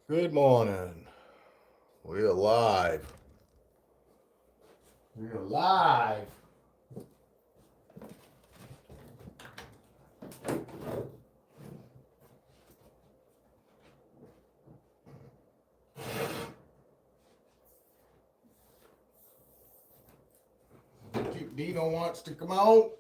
Good morning. We're live. We're live. Dino wants to come out.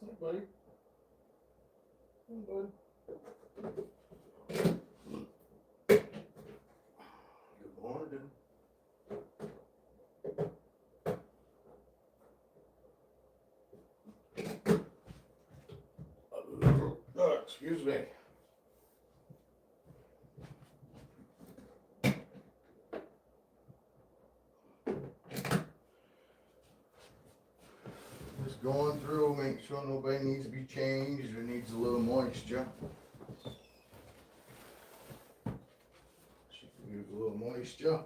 Hey, buddy. Hey, bud. Good morning. Oh, excuse me. Just going through, make sure nobody needs to be changed or needs a little moisture. She can use a little moisture.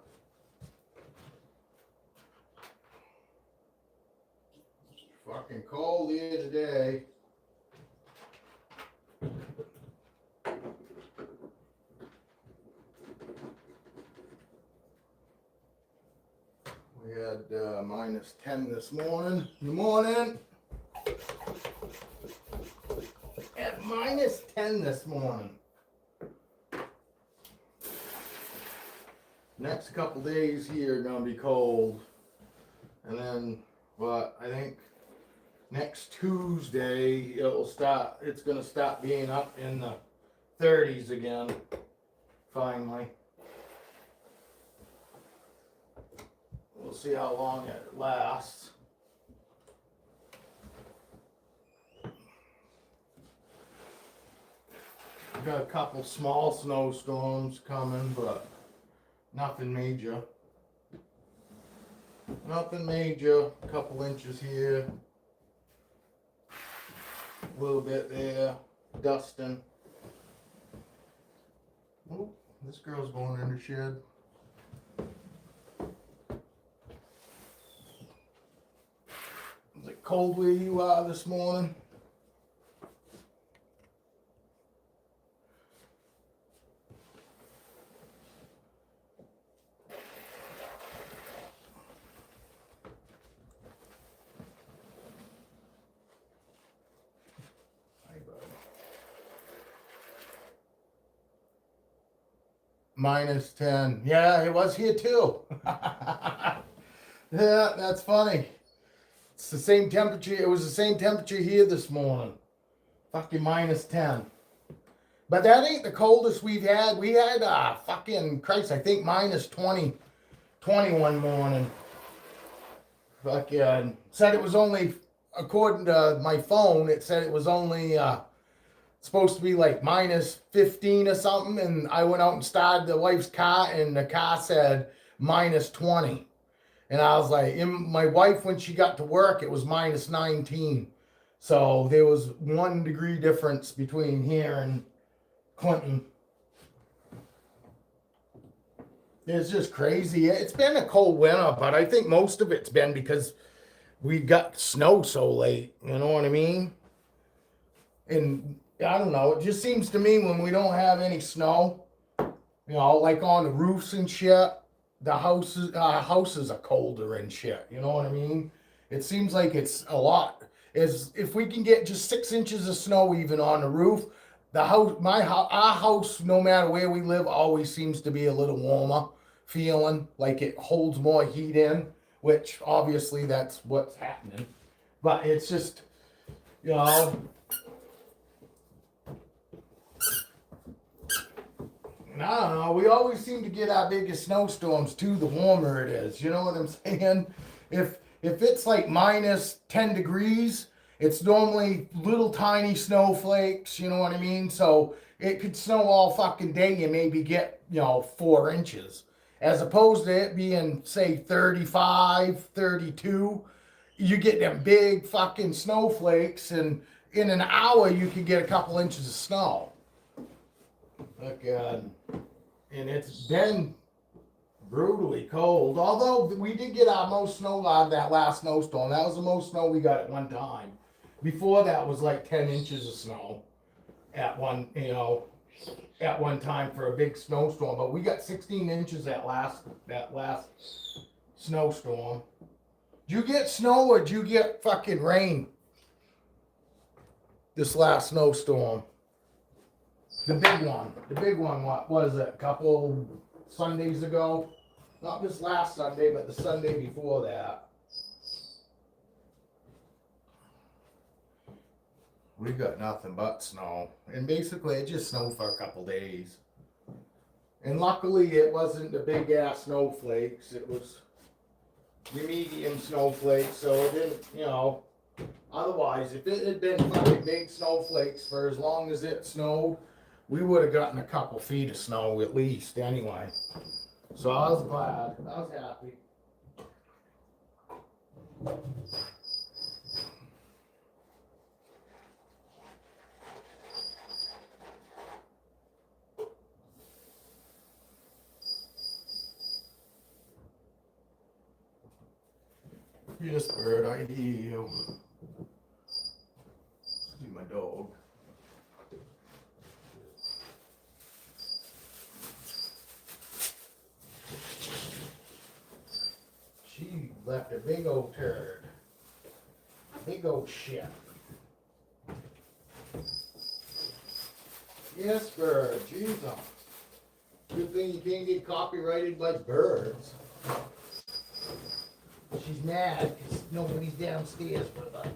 It's fucking cold here today. We had minus 10 this morning. Good morning. At minus 10 this morning. Next couple days here are gonna be cold. And then, but I think next Tuesday it's gonna stop being up in the 30s again. Finally. We'll see how long it lasts. We've got a couple small snowstorms coming, but nothing major. Nothing major. A couple inches here. A little bit there. Dusting. Oh, this girl's going in the shed. Is it cold where you are this morning? Minus 10. Yeah, it was here too. Yeah, that's funny. It's the same temperature. It was the same temperature here this morning. Fucking minus 10. But that ain't the coldest we've had. We had, fucking Christ, I think minus 20 one morning. Fucking said it was only, according to my phone, it said it was only, supposed to be like minus 15 or something. And I went out and started the wife's car, and the car said minus 20. And I was like, my wife, when she got to work, it was minus 19. So there was 1 degree difference between here and Clinton. It's just crazy. It's been a cold winter, but I think most of it's been because we got snow so late. You know what I mean? And I don't know. It just seems to me when we don't have any snow, like on the roofs and shit, the houses are colder and shit. You know what I mean? It seems like it's a lot. Is if we can get just 6 inches of snow even on the roof, our house, no matter where we live, always seems to be a little warmer. feeling, like it holds more heat in, which obviously that's what's happening. But it's just, you know, I don't know. We always seem to get our biggest snowstorms too, the warmer it is. You know what I'm saying? If it's like minus 10 degrees, it's normally little tiny snowflakes, you know what I mean? So it could snow all fucking day and maybe get, 4 inches. As opposed to it being, say, 35, 32, you get them big fucking snowflakes, and in an hour you could get a couple inches of snow. Look, and it's been brutally cold. Although we did get our most snow out of that last snowstorm. That was the most snow we got at one time. Before that was like 10 inches of snow at one time for a big snowstorm. But we got 16 inches that last snowstorm. Did you get snow or did you get fucking rain this last snowstorm? The big one, what was it, a couple Sundays ago? Not this last Sunday, but the Sunday before that. We got nothing but snow. And basically it just snowed for a couple days. And luckily it wasn't the big ass snowflakes. It was the medium snowflakes, so it didn't, otherwise if it had been fucking big snowflakes for as long as it snowed, we would have gotten a couple feet of snow at least anyway. So I was glad. I was happy. Yes, bird, I do. See my dog. She left a big old turd. Big old shit. Yes, bird. Jesus. Good thing you can't get copyrighted by birds. She's mad because nobody's downstairs with her.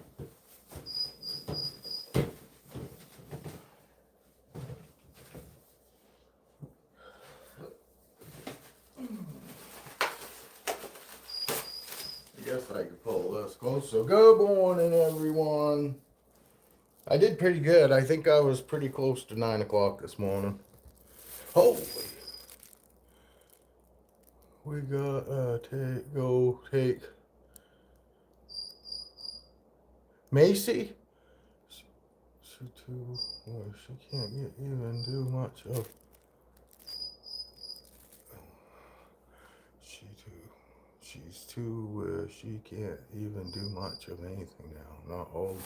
I guess I could pull this close. So good morning, everyone. I did pretty good. I think I was pretty close to 9 o'clock this morning. Holy. We got take Macy. She too, well, she can't even do much of. She's too where she can't even do much of anything now. Not hold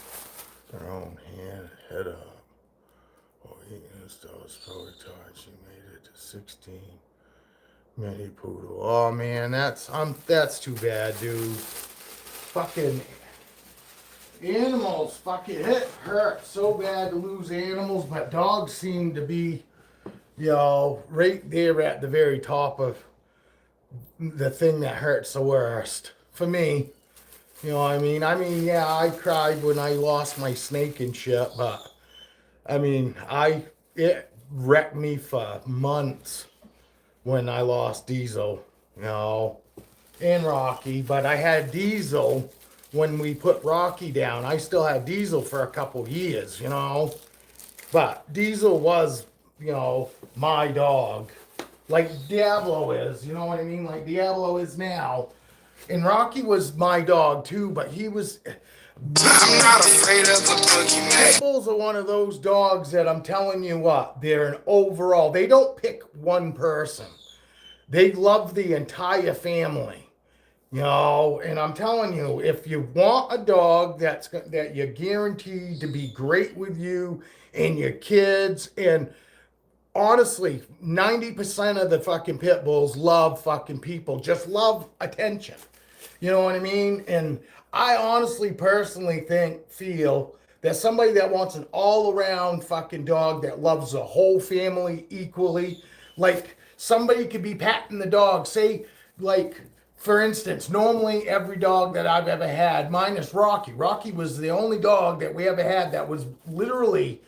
her own head up. Oh, eating stuff was probably tired. She made it to 16. Mini poodle. Oh man, that's too bad, dude. Fucking animals, fucking it hurts so bad to lose animals, but dogs seem to be, right there at the very top of the thing that hurts the worst for me. You know what I mean? Yeah, I cried when I lost my snake and shit, but it wrecked me for months when I lost Diesel, and Rocky. But I had Diesel when we put Rocky down. I still had Diesel for a couple years, But Diesel was, my dog. Like Diablo is, you know what I mean? Like Diablo is now. And Rocky was my dog too, but he was... I'm not afraid of the boogeyman. Pit bulls are one of those dogs that I'm telling you what, they're an overall. They don't pick one person. They love the entire family, and I'm telling you, if you want a dog that you're guaranteed to be great with you and your kids, and honestly, 90% of the fucking pit bulls love fucking people, just love attention. You know what I mean? And I honestly, personally feel that somebody that wants an all-around fucking dog that loves the whole family equally, like somebody could be patting the dog. Say, like, for instance, normally every dog that I've ever had, minus Rocky, Rocky was the only dog that we ever had that was literally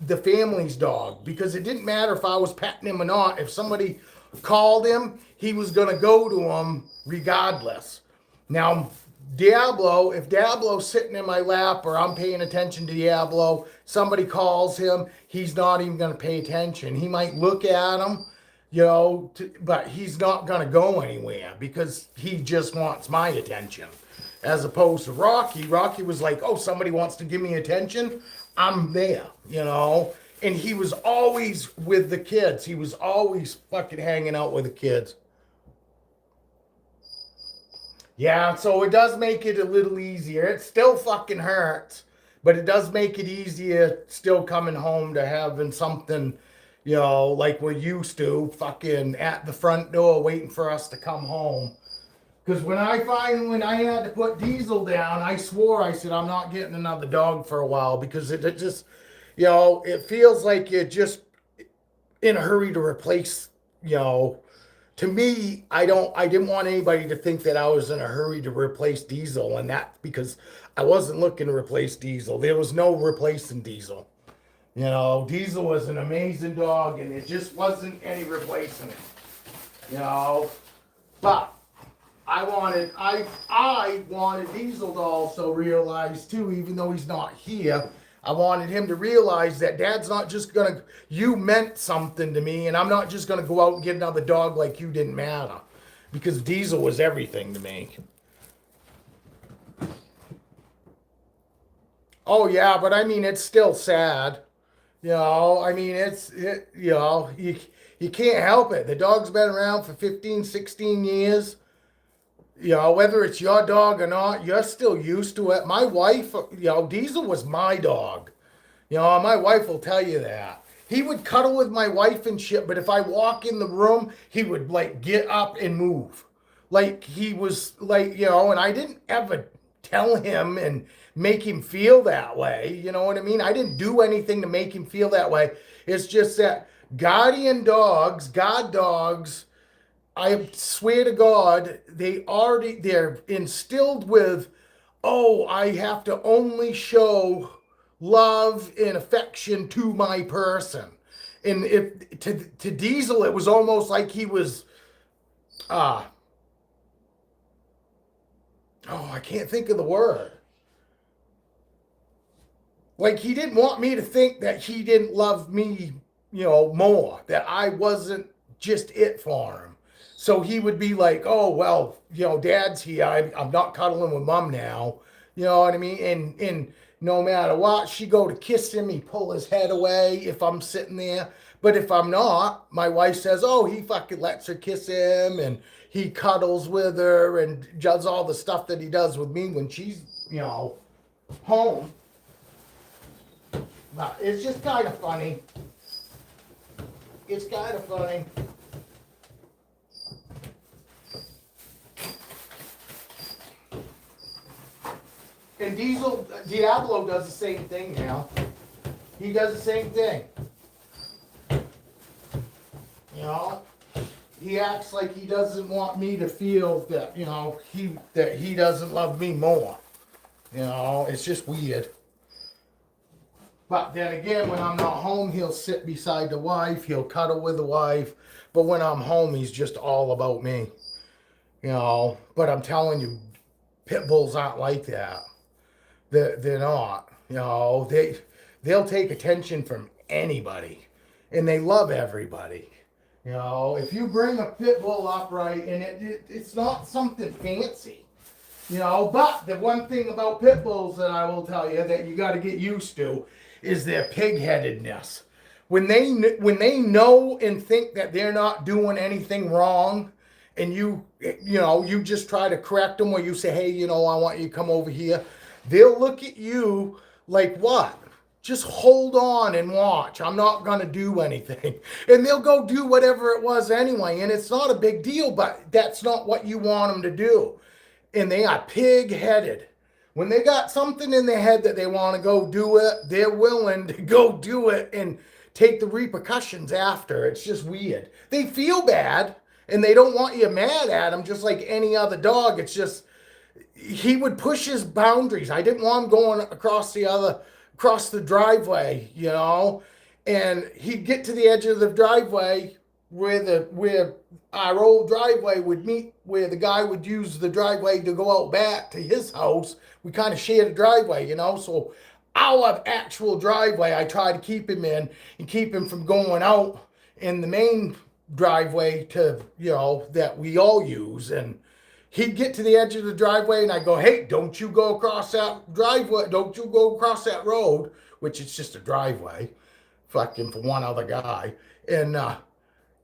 the family's dog, because it didn't matter if I was patting him or not. If somebody called him, he was going to go to him regardless. Now, Diablo, if Diablo's sitting in my lap or I'm paying attention to Diablo, somebody calls him, he's not even going to pay attention. He might look at him, but he's not going to go anywhere because he just wants my attention. As opposed to Rocky, Rocky was like, oh, somebody wants to give me attention, I'm there, And he was always with the kids. He was always fucking hanging out with the kids. Yeah, so it does make it a little easier. It still fucking hurts, but it does make it easier still coming home to having something, like we're used to, fucking at the front door waiting for us to come home. Because when I had to put Diesel down, I swore, I said, I'm not getting another dog for a while, because it just, it feels like you're just in a hurry to replace, to me, I didn't want anybody to think that I was in a hurry to replace Diesel, and that because I wasn't looking to replace Diesel. There was no replacing Diesel. Diesel was an amazing dog, and it just wasn't any replacing it. But I wanted Diesel to also realize too, even though he's not here, I wanted him to realize that Dad's not just you meant something to me, and I'm not just gonna go out and get another dog like you didn't matter. Because Diesel was everything to me. Oh yeah, but I mean, it's still sad. You can't help it. The dog's been around for 15, 16 years. Whether it's your dog or not, you're still used to it. My wife, Diesel was my dog. My wife will tell you that. He would cuddle with my wife and shit, but if I walk in the room, he would like get up and move. Like he was like, and I didn't ever tell him and make him feel that way. You know what I mean? I didn't do anything to make him feel that way. It's just that guardian dogs, God dogs, I swear to God, they're instilled with, oh, I have to only show love and affection to my person. And if to Diesel, it was almost like he was, I can't think of the word. Like he didn't want me to think that he didn't love me, more, that I wasn't just it for him. So he would be like, oh, well, Dad's here. I'm not cuddling with Mom now. You know what I mean? And no matter what, she go to kiss him, he pull his head away if I'm sitting there. But if I'm not, my wife says, oh, he fucking lets her kiss him, and he cuddles with her and does all the stuff that he does with me when she's, home. But it's just kind of funny. It's kind of funny. And Diablo does the same thing now. He does the same thing. He acts like he doesn't want me to feel that, he doesn't love me more. It's just weird. But then again, when I'm not home, he'll sit beside the wife, he'll cuddle with the wife. But when I'm home, he's just all about me. But I'm telling you, pit bulls aren't like that. They're not. They'll take attention from anybody, and they love everybody. If you bring a pit bull upright, and it's not something fancy, but the one thing about pit bulls that I will tell you that you got to get used to is their pig-headedness. When they know and think that they're not doing anything wrong, and you just try to correct them, or you say, hey, I want you to come over here. They'll look at you like, what? Just hold on and watch. I'm not going to do anything. And they'll go do whatever it was anyway. And it's not a big deal, but that's not what you want them to do. And they are pig-headed. When they got something in their head that they want to go do it, they're willing to go do it and take the repercussions after. It's just weird. They feel bad and they don't want you mad at them just like any other dog. It's just he would push his boundaries. I didn't want him going across the driveway, you know, and he'd get to the edge of the driveway where our old driveway would meet, where the guy would use the driveway to go out back to his house. We kind of shared a driveway, you know, so our actual driveway I try to keep him in and keep him from going out in the main driveway to, you know, that we all use. And he'd get to the edge of the driveway and I go, hey, don't you go across that driveway, don't you go across that road, which is just a driveway, fucking for one other guy. And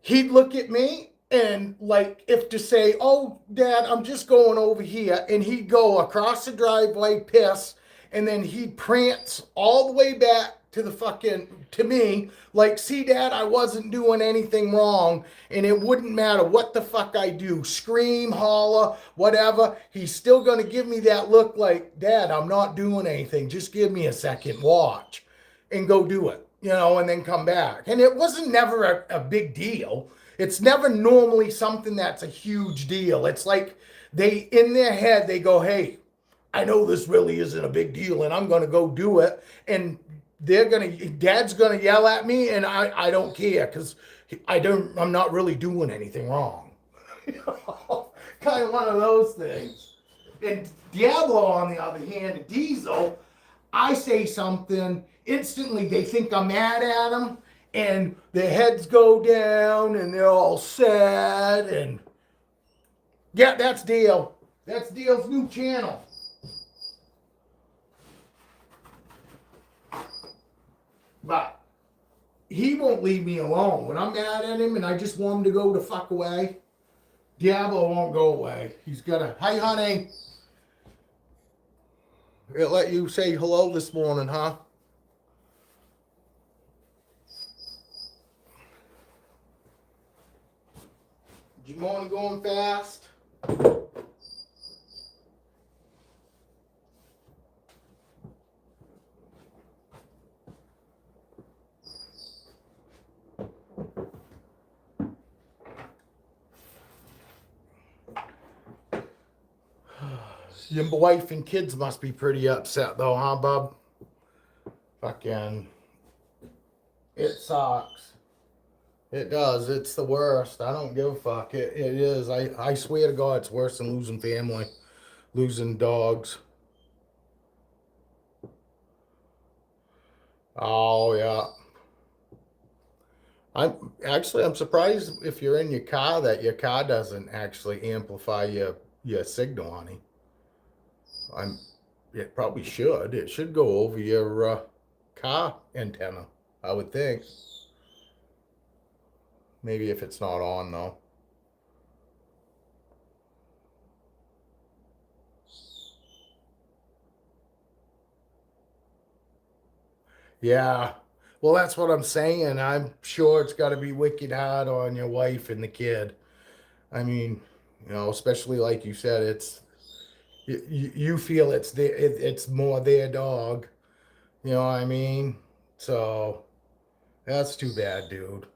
he'd look at me and like if to say, oh, Dad, I'm just going over here. And he'd go across the driveway, piss, and then he'd prance all the way back to me, like, see, Dad, I wasn't doing anything wrong, and it wouldn't matter what the fuck I do, scream, holler, whatever, he's still gonna give me that look like, Dad, I'm not doing anything, just give me a second, watch, and go do it, you know, and then come back. And it wasn't never a big deal. It's never normally something that's a huge deal. It's like they, in their head, they go, hey, I know this really isn't a big deal, and I'm gonna go do it, and Dad's gonna yell at me, and I don't care because I'm not really doing anything wrong. Kind of one of those things. And Diablo, on the other hand, Diesel, I say something, instantly they think I'm mad at them, and their heads go down, and they're all sad, and yeah, that's Dale. That's Dale's new channel. But he won't leave me alone. When I'm mad at him and I just want him to go the fuck away, Diablo won't go away. He's gonna, hi honey. It let you say hello this morning, huh? Your morning going fast? Your wife and kids must be pretty upset though, huh, bub? Fucking, it sucks. It does. It's the worst. I don't give a fuck. It is. I swear to God, it's worse than losing family, losing dogs. Oh yeah. I'm surprised if you're in your car that your car doesn't actually amplify your signal, honey. It probably should. It should go over your car antenna, I would think. Maybe if it's not on, though. Yeah. Well, that's what I'm saying. I'm sure it's got to be wicked hard on your wife and the kid. I mean, you know, especially like you said, you feel it's more their dog. You know what I mean? So that's too bad, dude.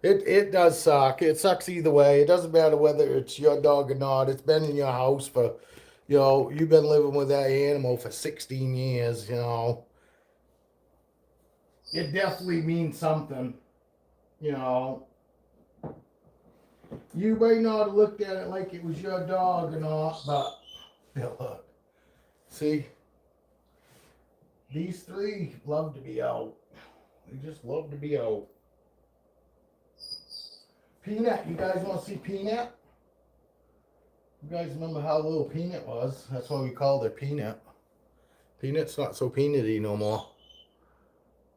It does suck. It sucks either way. It doesn't matter whether it's your dog or not. It's been in your house for, you know, you've been living with that animal for 16 years, you know. It definitely means something, you know. You may not have looked at it like it was your dog or not, but yeah, look. See? These three love to be out. They just love to be out. Peanut, you guys want to see Peanut? You guys remember how little Peanut was? That's why we called her Peanut. Peanut's not so peanutty no more.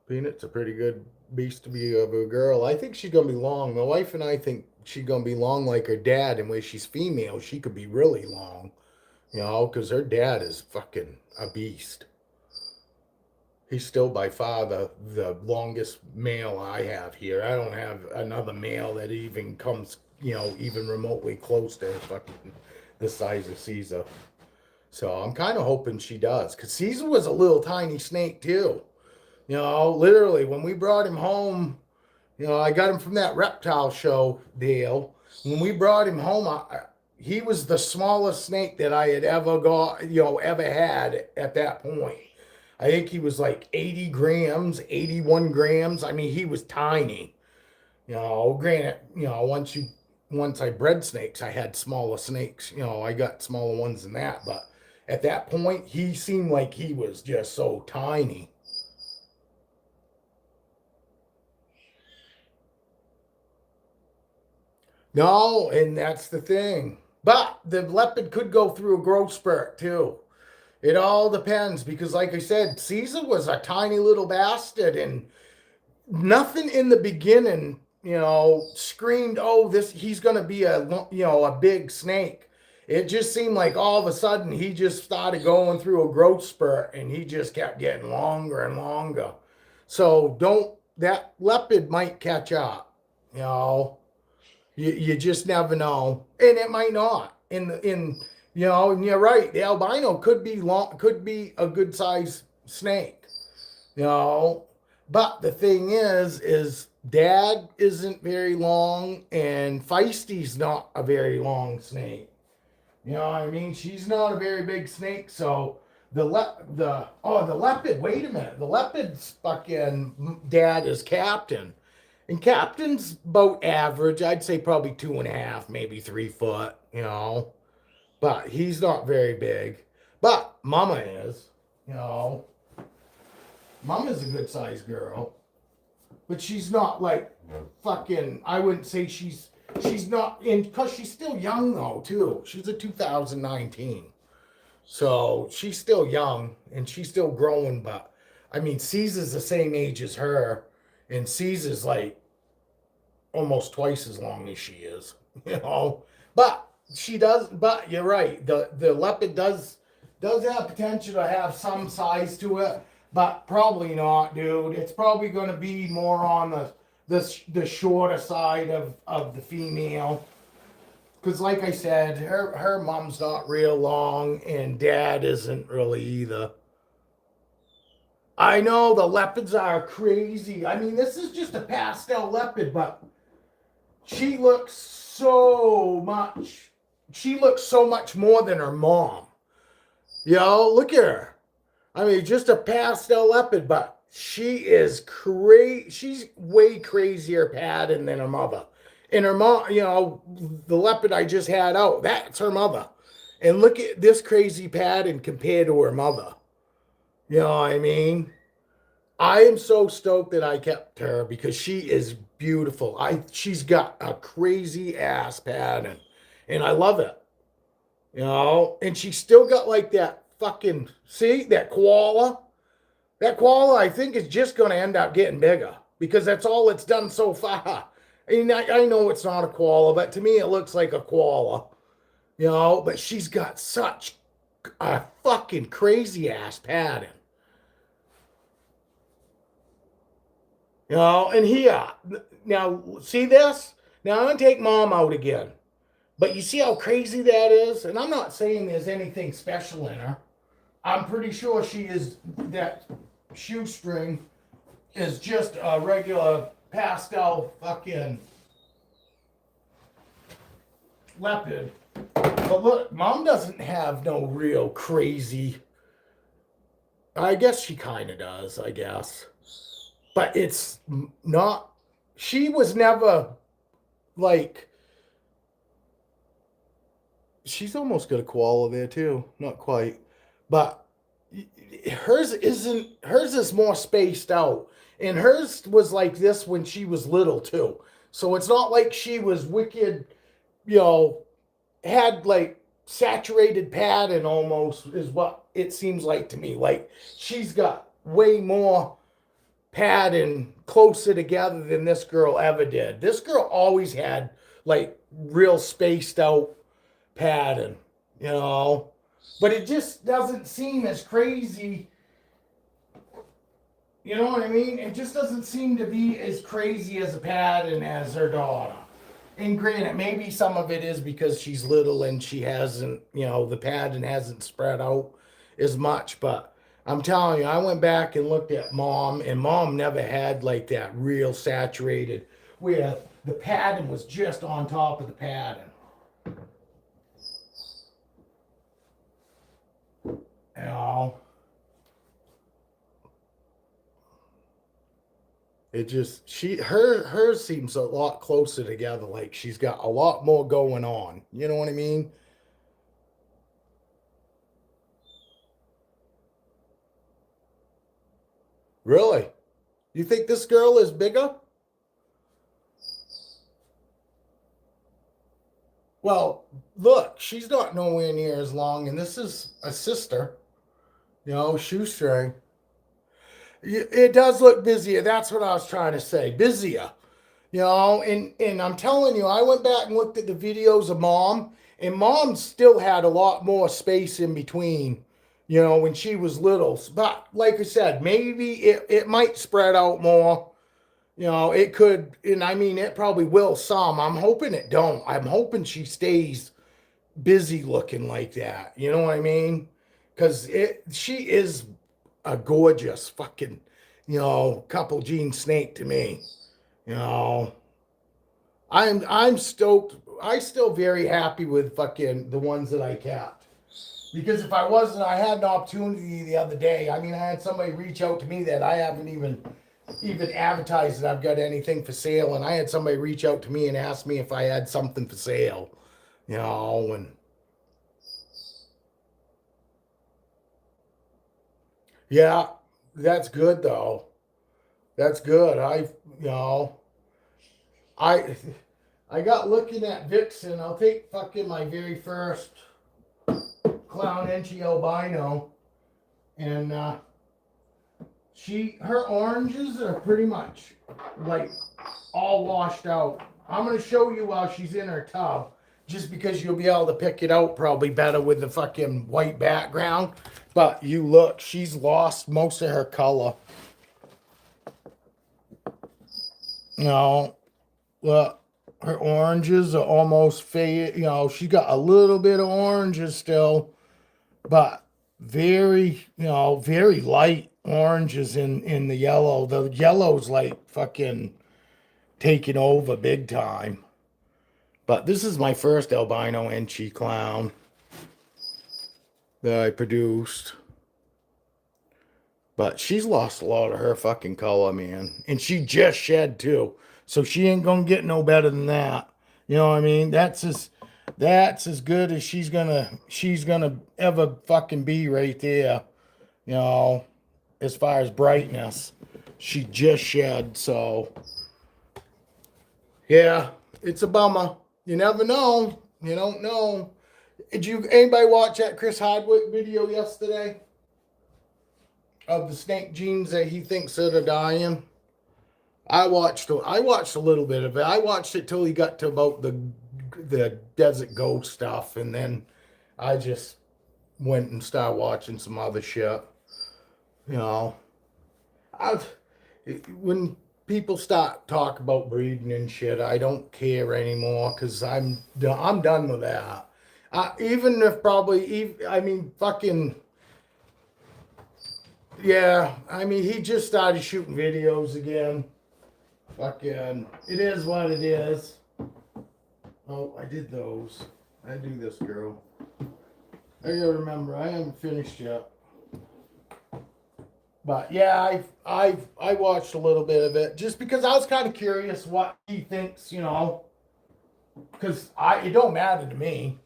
Peanut's a pretty good beast to be of a girl. I think she's gonna be long. My wife and I think she's gonna be long like her dad, and when she's female, she could be really long. You know, because her dad is fucking a beast. He's still by far the longest male I have here. I don't have another male that even comes, you know, even remotely close to fucking the size of Caesar. So I'm kind of hoping she does, because Caesar was a little tiny snake too. You know, literally, when we brought him home, you know, I got him from that reptile show deal. When we brought him home, he was the smallest snake that I had ever got, you know, ever had at that point. I think he was like 80 grams, 81 grams. I mean, he was tiny. You know, granted, you know, once I bred snakes, I had smaller snakes. You know, I got smaller ones than that. But at that point, he seemed like he was just so tiny. No, and that's the thing. But the leopard could go through a growth spurt too. It all depends because, like I said, Caesar was a tiny little bastard, and nothing in the beginning, you know, screamed, "Oh, this he's going to be a big snake." It just seemed like all of a sudden he just started going through a growth spurt, and he just kept getting longer and longer. So don't that leopard might catch up, you know. You just never know, and it might not. In you know, and you're right. The albino could be long, could be a good size snake, you know. But the thing is Dad isn't very long, and Feisty's not a very long snake. You know what I mean? She's not a very big snake, so the leopard. Wait a minute, the leopard's fucking dad is Captain. And Captain's about average. I'd say probably 2.5, maybe 3 foot, you know. But he's not very big. But Mama is, you know. Mama's a good sized girl. But she's not like fucking, I wouldn't say she's not in, because she's still young though, too. She's a 2019. So she's still young and she's still growing. But I mean, Caesar's the same age as her. And Caesar's like almost twice as long as she is, you know. But she does. But you're right. The leopard does have potential to have some size to it, but probably not, dude. It's probably going to be more on the shorter side of the female. Because, like I said, her mom's not real long, and Dad isn't really either. I know the leopards are crazy. I mean, this is just a pastel leopard, but she looks so much. She looks so much more than her mom. Yo, look at her. I mean, just a pastel leopard, but she is crazy. She's way crazier pattern than her mother. And her mom, you know, the leopard I just had out, that's her mother. And look at this crazy pattern compared to her mother. You know what I mean? I am so stoked that I kept her because she is beautiful. She's got a crazy ass pattern, and I love it. You know, and she's still got like that fucking see that koala. That koala, I think, is just going to end up getting bigger because that's all it's done so far. I mean, I know it's not a koala, but to me, it looks like a koala. You know, but she's got such a fucking crazy ass pattern. You know, and here, now, see this? Now, I'm going to take Mom out again. But you see how crazy that is? And I'm not saying there's anything special in her. I'm pretty sure she is, that shoestring is just a regular pastel fucking leopard. But look, Mom doesn't have no real crazy. I guess she kind of does, I guess. But it's not, she was never like, she's almost got a koala there too. Not quite. But hers is more spaced out. And hers was like this when she was little too. So it's not like she was wicked, you know, had like saturated pattern almost is what it seems like to me. Like she's got way more pattern closer together than this girl ever did. This girl always had like real spaced out pattern, you know, but it just doesn't seem as crazy. You know what I mean? It just doesn't seem to be as crazy as a pattern as her daughter. And granted, maybe some of it is because she's little and she hasn't, you know, the pattern hasn't spread out as much. But I'm telling you, I went back and looked at mom, and mom never had like that real saturated where the pattern was just on top of the pattern. You know, it just hers seems a lot closer together. Like she's got a lot more going on. You know what I mean? Really? You think this girl is bigger? Well, look, she's not nowhere near as long, and this is a sister. You know, shoestring. It does look busier. That's what I was trying to say. Busier. You know, and I'm telling you, I went back and looked at the videos of mom, and mom still had a lot more space in between, you know, when she was little. But like I said, maybe it might spread out more. You know, it could, and I mean, it probably will some. I'm hoping it don't. I'm hoping she stays busy looking like that. You know what I mean? Because she is a gorgeous fucking, you know, couple gene snake to me. You know, I'm stoked. I still very happy with fucking the ones that I kept. Because if I wasn't, I had an opportunity the other day. I mean, I had somebody reach out to me that I haven't even advertised that I've got anything for sale, and I had somebody reach out to me and ask me if I had something for sale. You know, and yeah, that's good though. That's good. You know, I, I got looking at Vixen. I'll take fucking my very first clown Enchi albino, and her oranges are pretty much like all washed out. I'm gonna show you while she's in her tub, just because you'll be able to pick it out probably better with the fucking white background. But you look, she's lost most of her color. You know, well, her oranges are almost faded. You know, she got a little bit of oranges still, but very, you know, very light oranges in the yellow. The yellow's like fucking taking over big time. But this is my first albino Enchi clown that I produced. But she's lost a lot of her fucking color, man. And she just shed too. So she ain't gonna get no better than that. You know what I mean? That's as good as she's gonna ever fucking be right there. You know, as far as brightness. She just shed, so yeah, it's a bummer. You never know. You don't know. Did you anybody watch that Chris Hardwick video yesterday of the snake genes that he thinks that are dying? I watched a little bit of it. I watched it till he got to about the desert ghost stuff, and then I just went and started watching some other shit. You know, I when people start talk about breeding and shit, I don't care anymore because I'm done with that. Even if probably, I mean, fucking yeah. I mean, he just started shooting videos again. Fucking, it is what it is. Oh, I did those. I do this, girl. I gotta remember, I haven't finished yet. But yeah, I watched a little bit of it just because I was kind of curious what he thinks, you know, because it don't matter to me.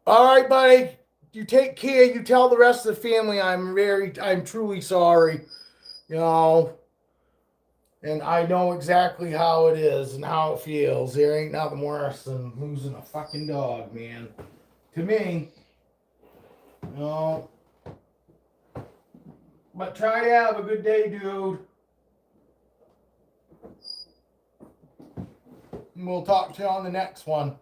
All right, buddy, you take care. You tell the rest of the family I'm truly sorry, you know, and I know exactly how it is and how it feels. There ain't nothing worse than losing a fucking dog, man. To me, you know. But try to have a good day, dude. And we'll talk to you on the next one.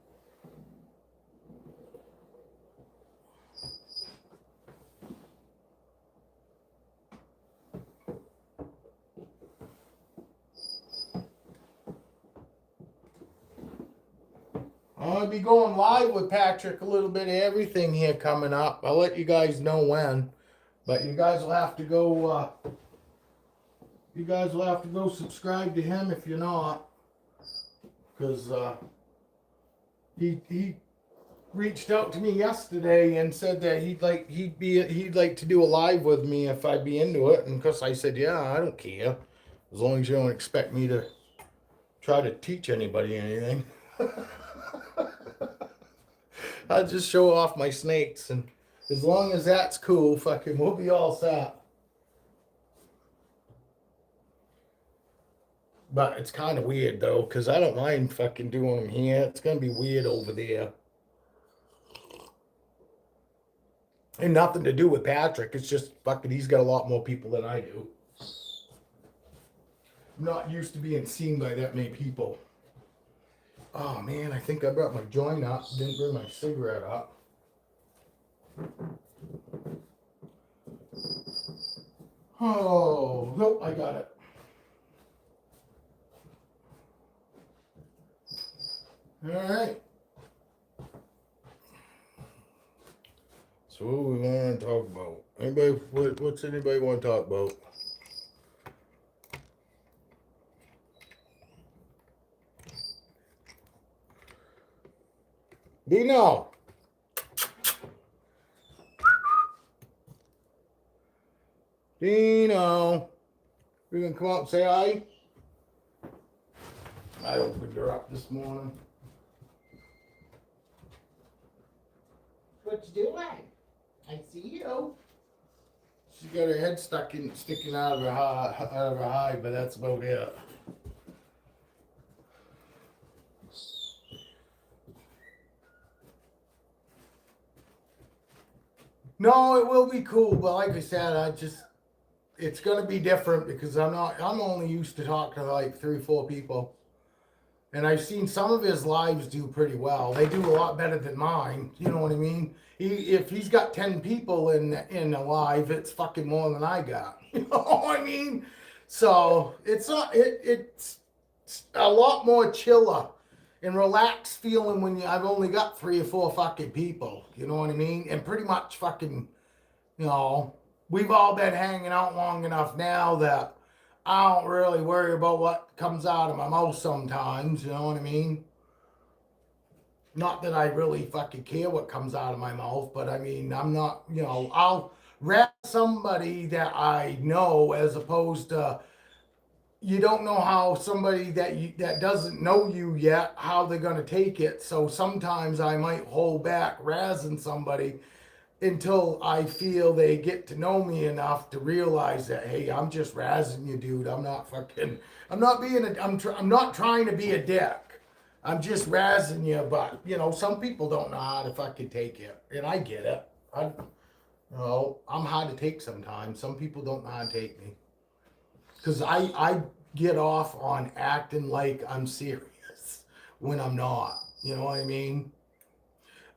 I'm gonna be going live with Patrick a little bit of everything here coming up. I'll let you guys know when, but you guys will have to go. You guys will have to go subscribe to him if you're not, because he reached out to me yesterday and said that he'd like to do a live with me if I'd be into it, and because I said yeah, I don't care as long as you don't expect me to try to teach anybody anything. I'll just show off my snakes, and as long as that's cool, fucking we'll be all set. But it's kind of weird though, because I don't mind fucking doing them here. It's gonna be weird over there. And nothing to do with Patrick. It's just fucking he's got a lot more people than I do. I'm not used to being seen by that many people. Oh man, I think I brought my joint up. Didn't bring my cigarette up. Oh, nope, I got it. All right. So what do we want to talk about? Anybody? What's anybody want to talk about? Dino. Dino. You can come up and say hi. I opened her up this morning. What you doing? I see you. She got her head sticking out of her hide, but that's about it. No, it will be cool, but like I said, it's gonna be different because I'm only used to talking to like 3 or 4 people. And I've seen some of his lives do pretty well. They do a lot better than mine. You know what I mean? If he's got 10 people in a live, it's fucking more than I got. You know what I mean? So it's a lot more chiller and relaxed feeling when I've only got 3 or 4 fucking people. You know what I mean? And pretty much fucking, you know, we've all been hanging out long enough now that I don't really worry about what comes out of my mouth sometimes, you know what I mean? Not that I really fucking care what comes out of my mouth, but I mean, I'm not, you know, I'll rather somebody that I know as opposed to, you don't know how somebody that doesn't know you yet, how they're going to take it. So sometimes I might hold back razzing somebody until I feel they get to know me enough to realize that, hey, I'm just razzing you, dude. I'm not trying to be a dick. I'm just razzing you, but you know, some people don't know how to fucking take it, and I get it. I'm hard to take sometimes. Some people don't know how to take me, because I get off on acting like I'm serious when I'm not. You know what I mean?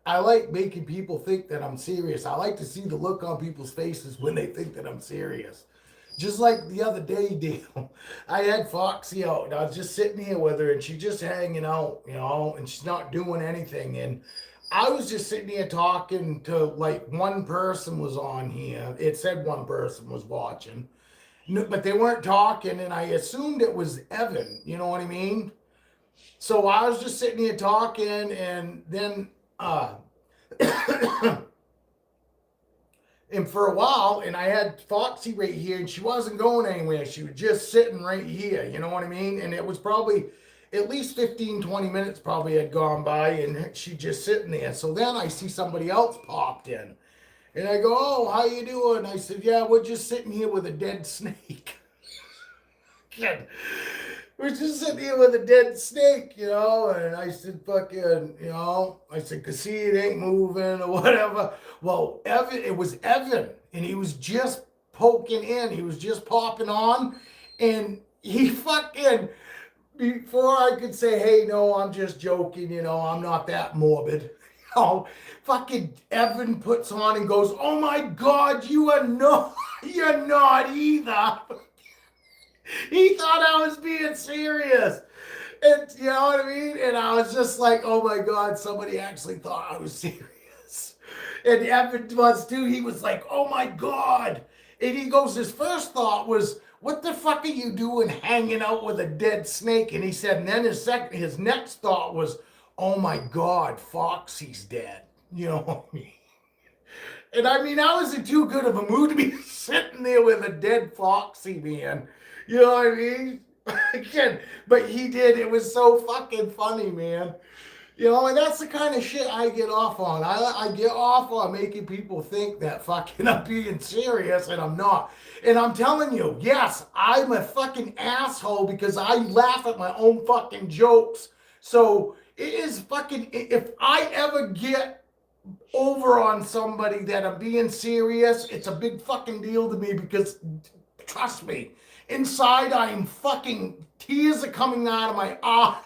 I like making people think that I'm serious. I like to see the look on people's faces when they think that I'm serious. Just like the other day, Dale, I had Foxy out, and I was just sitting here with her, and she's just hanging out, you know, and she's not doing anything. And I was just sitting here talking to, like, one person was on here. It said one person was watching, but they weren't talking, and I assumed it was Evan, you know what I mean? So I was just sitting here talking, and then and for a while, and I had Foxy right here, and she wasn't going anywhere. She was just sitting right here, you know what I mean? And it was probably at least 15, 20 minutes probably had gone by, and she just sitting there. So then I see somebody else popped in, and I go, oh, how you doing? I said, yeah, we're just sitting here with a dead snake. We're just sitting here with a dead snake, you know, and I said, fucking, you know, I said, 'cause see, it ain't moving or whatever. Well, it was Evan, and he was just poking in. He was just popping on, and he fucking, before I could say, hey, no, I'm just joking, you know, I'm not that morbid. You know, fucking Evan puts on and goes, oh my God, you're not either. He thought I was being serious. And you know what I mean? And I was just like, oh my God, somebody actually thought I was serious. And Evan was too. He was like, oh my God. And he goes, his first thought was, what the fuck are you doing hanging out with a dead snake? And he said, and then his next thought was, oh my God, Foxy's dead. You know what I mean? And I mean, I was in too good of a mood to be sitting there with a dead Foxy, man. You know what I mean? Again, but he did. It was so fucking funny, man. You know, and that's the kind of shit I get off on. I get off on making people think that fucking I'm being serious and I'm not. And I'm telling you, yes, I'm a fucking asshole because I laugh at my own fucking jokes. So it is fucking, if I ever get over on somebody that I'm being serious, it's a big fucking deal to me because trust me, inside I am fucking, tears are coming out of my eyes.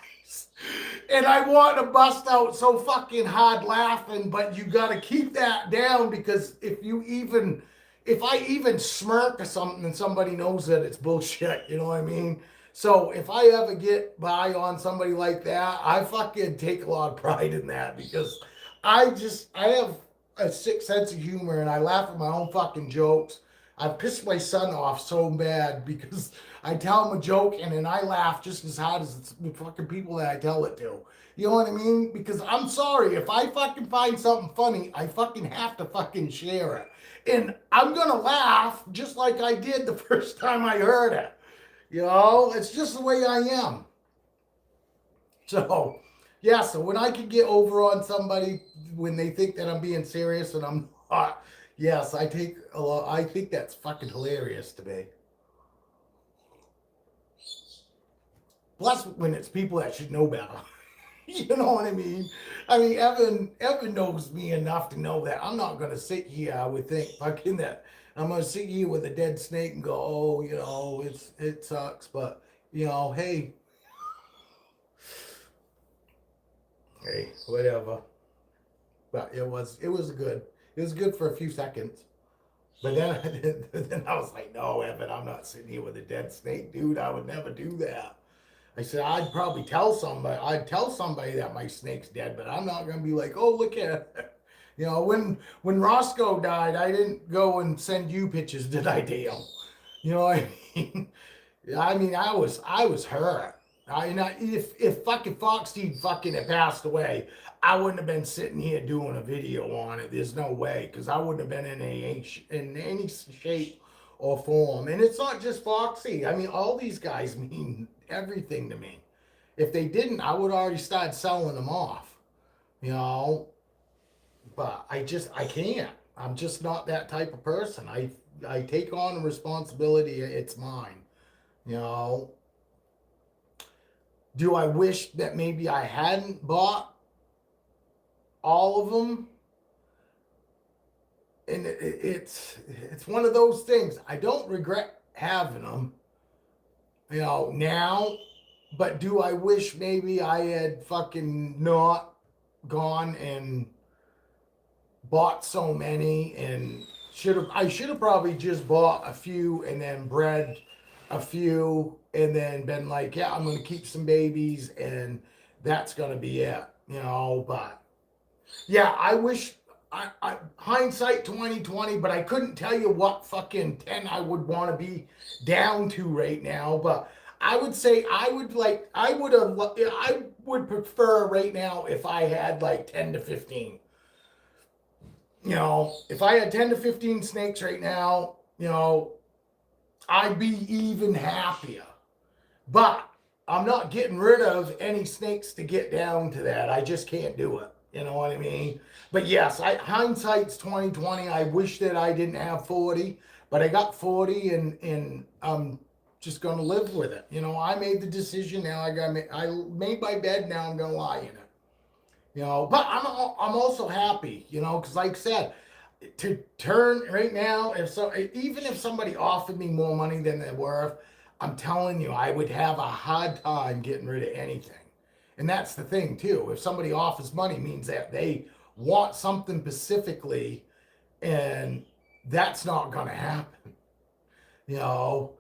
And I want to bust out so fucking hard laughing, but you got to keep that down because if I even smirk or something, then somebody knows that it's bullshit. You know what I mean? So if I ever get by on somebody like that, I fucking take a lot of pride in that because I have a sick sense of humor and I laugh at my own fucking jokes. I pissed my son off so bad because I tell him a joke and then I laugh just as hard as the fucking people that I tell it to. You know what I mean? Because I'm sorry, if I fucking find something funny, I fucking have to fucking share it. And I'm gonna laugh just like I did the first time I heard it. You know, it's just the way I am. So, yeah, so when I can get over on somebody when they think that I'm being serious and I'm not, yes, I take a lot. I think that's fucking hilarious to me. Plus, when it's people that should know better. You know what I mean? I mean, Evan knows me enough to know that I'm not gonna sit here. I would think fucking that I'm gonna sit here with a dead snake and go, oh, you know, it sucks, but you know, hey, whatever. But it was good. It was good for a few seconds. But then I was like, no, Evan, I'm not sitting here with a dead snake, dude. I would never do that. I said, I'd probably tell somebody, that my snake's dead, but I'm not gonna be like, oh, look at it. You know, when Roscoe died, I didn't go and send you pictures, did I, Dale? You know what I mean? I mean, I was hurt. If fucking Foxy fucking had passed away, I wouldn't have been sitting here doing a video on it. There's no way, because I wouldn't have been in any shape or form. And it's not just Foxy. I mean, all these guys mean everything to me. If they didn't, I would already start selling them off. You know, but I can't. I'm just not that type of person. I take on the responsibility. It's mine. You know, do I wish that maybe I hadn't bought all of them? And it's one of those things. I don't regret having them, you know, now. But do I wish maybe I had fucking not gone and bought so many and I should have probably just bought a few and then bred a few and then been like, yeah, I'm gonna keep some babies and that's gonna be it, you know. But yeah, I wish I hindsight 2020, but I couldn't tell you what fucking 10 I would want to be down to right now. But I would say I would prefer right now if I had like 10 to 15. You know, if I had 10 to 15 snakes right now, you know, I'd be even happier. But I'm not getting rid of any snakes to get down to that. I just can't do it. You know what I mean? But yes, hindsight's 2020. I wish that I didn't have 40, but I got 40 and I'm just gonna live with it. You know, I made the decision. Now I made my bed. Now I'm gonna lie in it. You know, but I'm also happy. You know, because like I said, to turn right now, even if somebody offered me more money than they're worth, I'm telling you, I would have a hard time getting rid of anything. And that's the thing too. If somebody offers money, means that they want something specifically, and that's not going to happen. You know,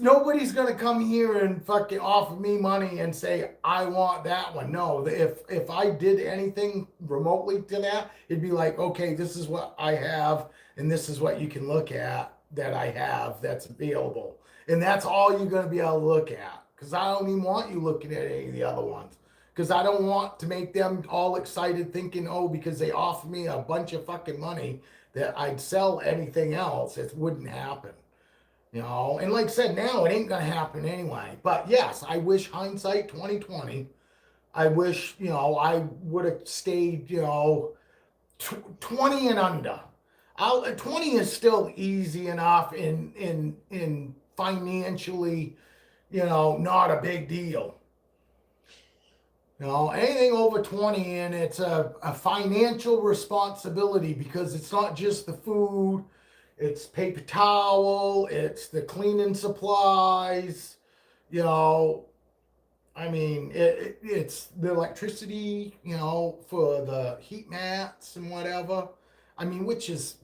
Nobody's gonna come here and fucking offer me money and say I want that one. No, if I did anything remotely to that, it'd be like, okay, this is what I have, and this is what you can look at that I have that's available, and that's all you're gonna be able to look at. Because I don't even want you looking at any of the other ones. Because I don't want to make them all excited thinking, oh, because they offer me a bunch of fucking money that I'd sell anything else. It wouldn't happen. And like I said, now it ain't gonna happen anyway. But yes, I wish hindsight 2020. I wish, I would have stayed, 20 and under. 20 is still easy enough in financially, not a big deal. Anything over 20 and it's a financial responsibility because it's not just the food, it's paper towel, it's the cleaning supplies, it's the electricity, for the heat mats and whatever. Which is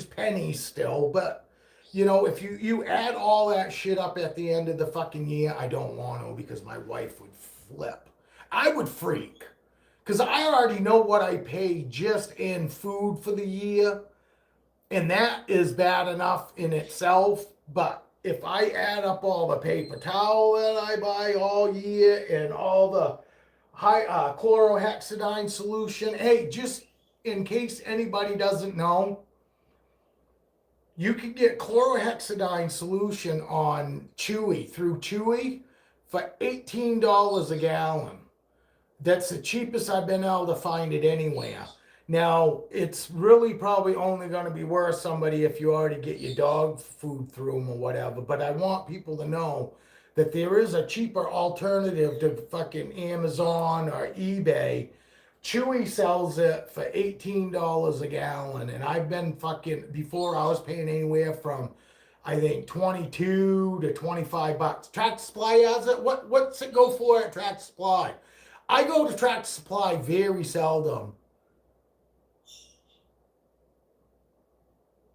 pennies still, but if you add all that shit up at the end of the fucking year, I don't want to because my wife would flip. I would freak because I already know what I pay just in food for the year, and that is bad enough in itself. But if I add up all the paper towel that I buy all year and all the high chlorohexidine solution, hey, just in case anybody doesn't know, you can get chlorohexidine solution on Chewy through Chewy for $18 a gallon. That's the cheapest I've been able to find it anywhere. Now, it's really probably only going to be worth somebody if you already get your dog food through them or whatever. But I want people to know that there is a cheaper alternative to fucking Amazon or eBay. Chewy sells it for $18 a gallon. And I've been before I was paying anywhere from, I think, 22 to 25 bucks. Tractor Supply has it. What's it go for at Tractor Supply? I go to Tractor Supply very seldom.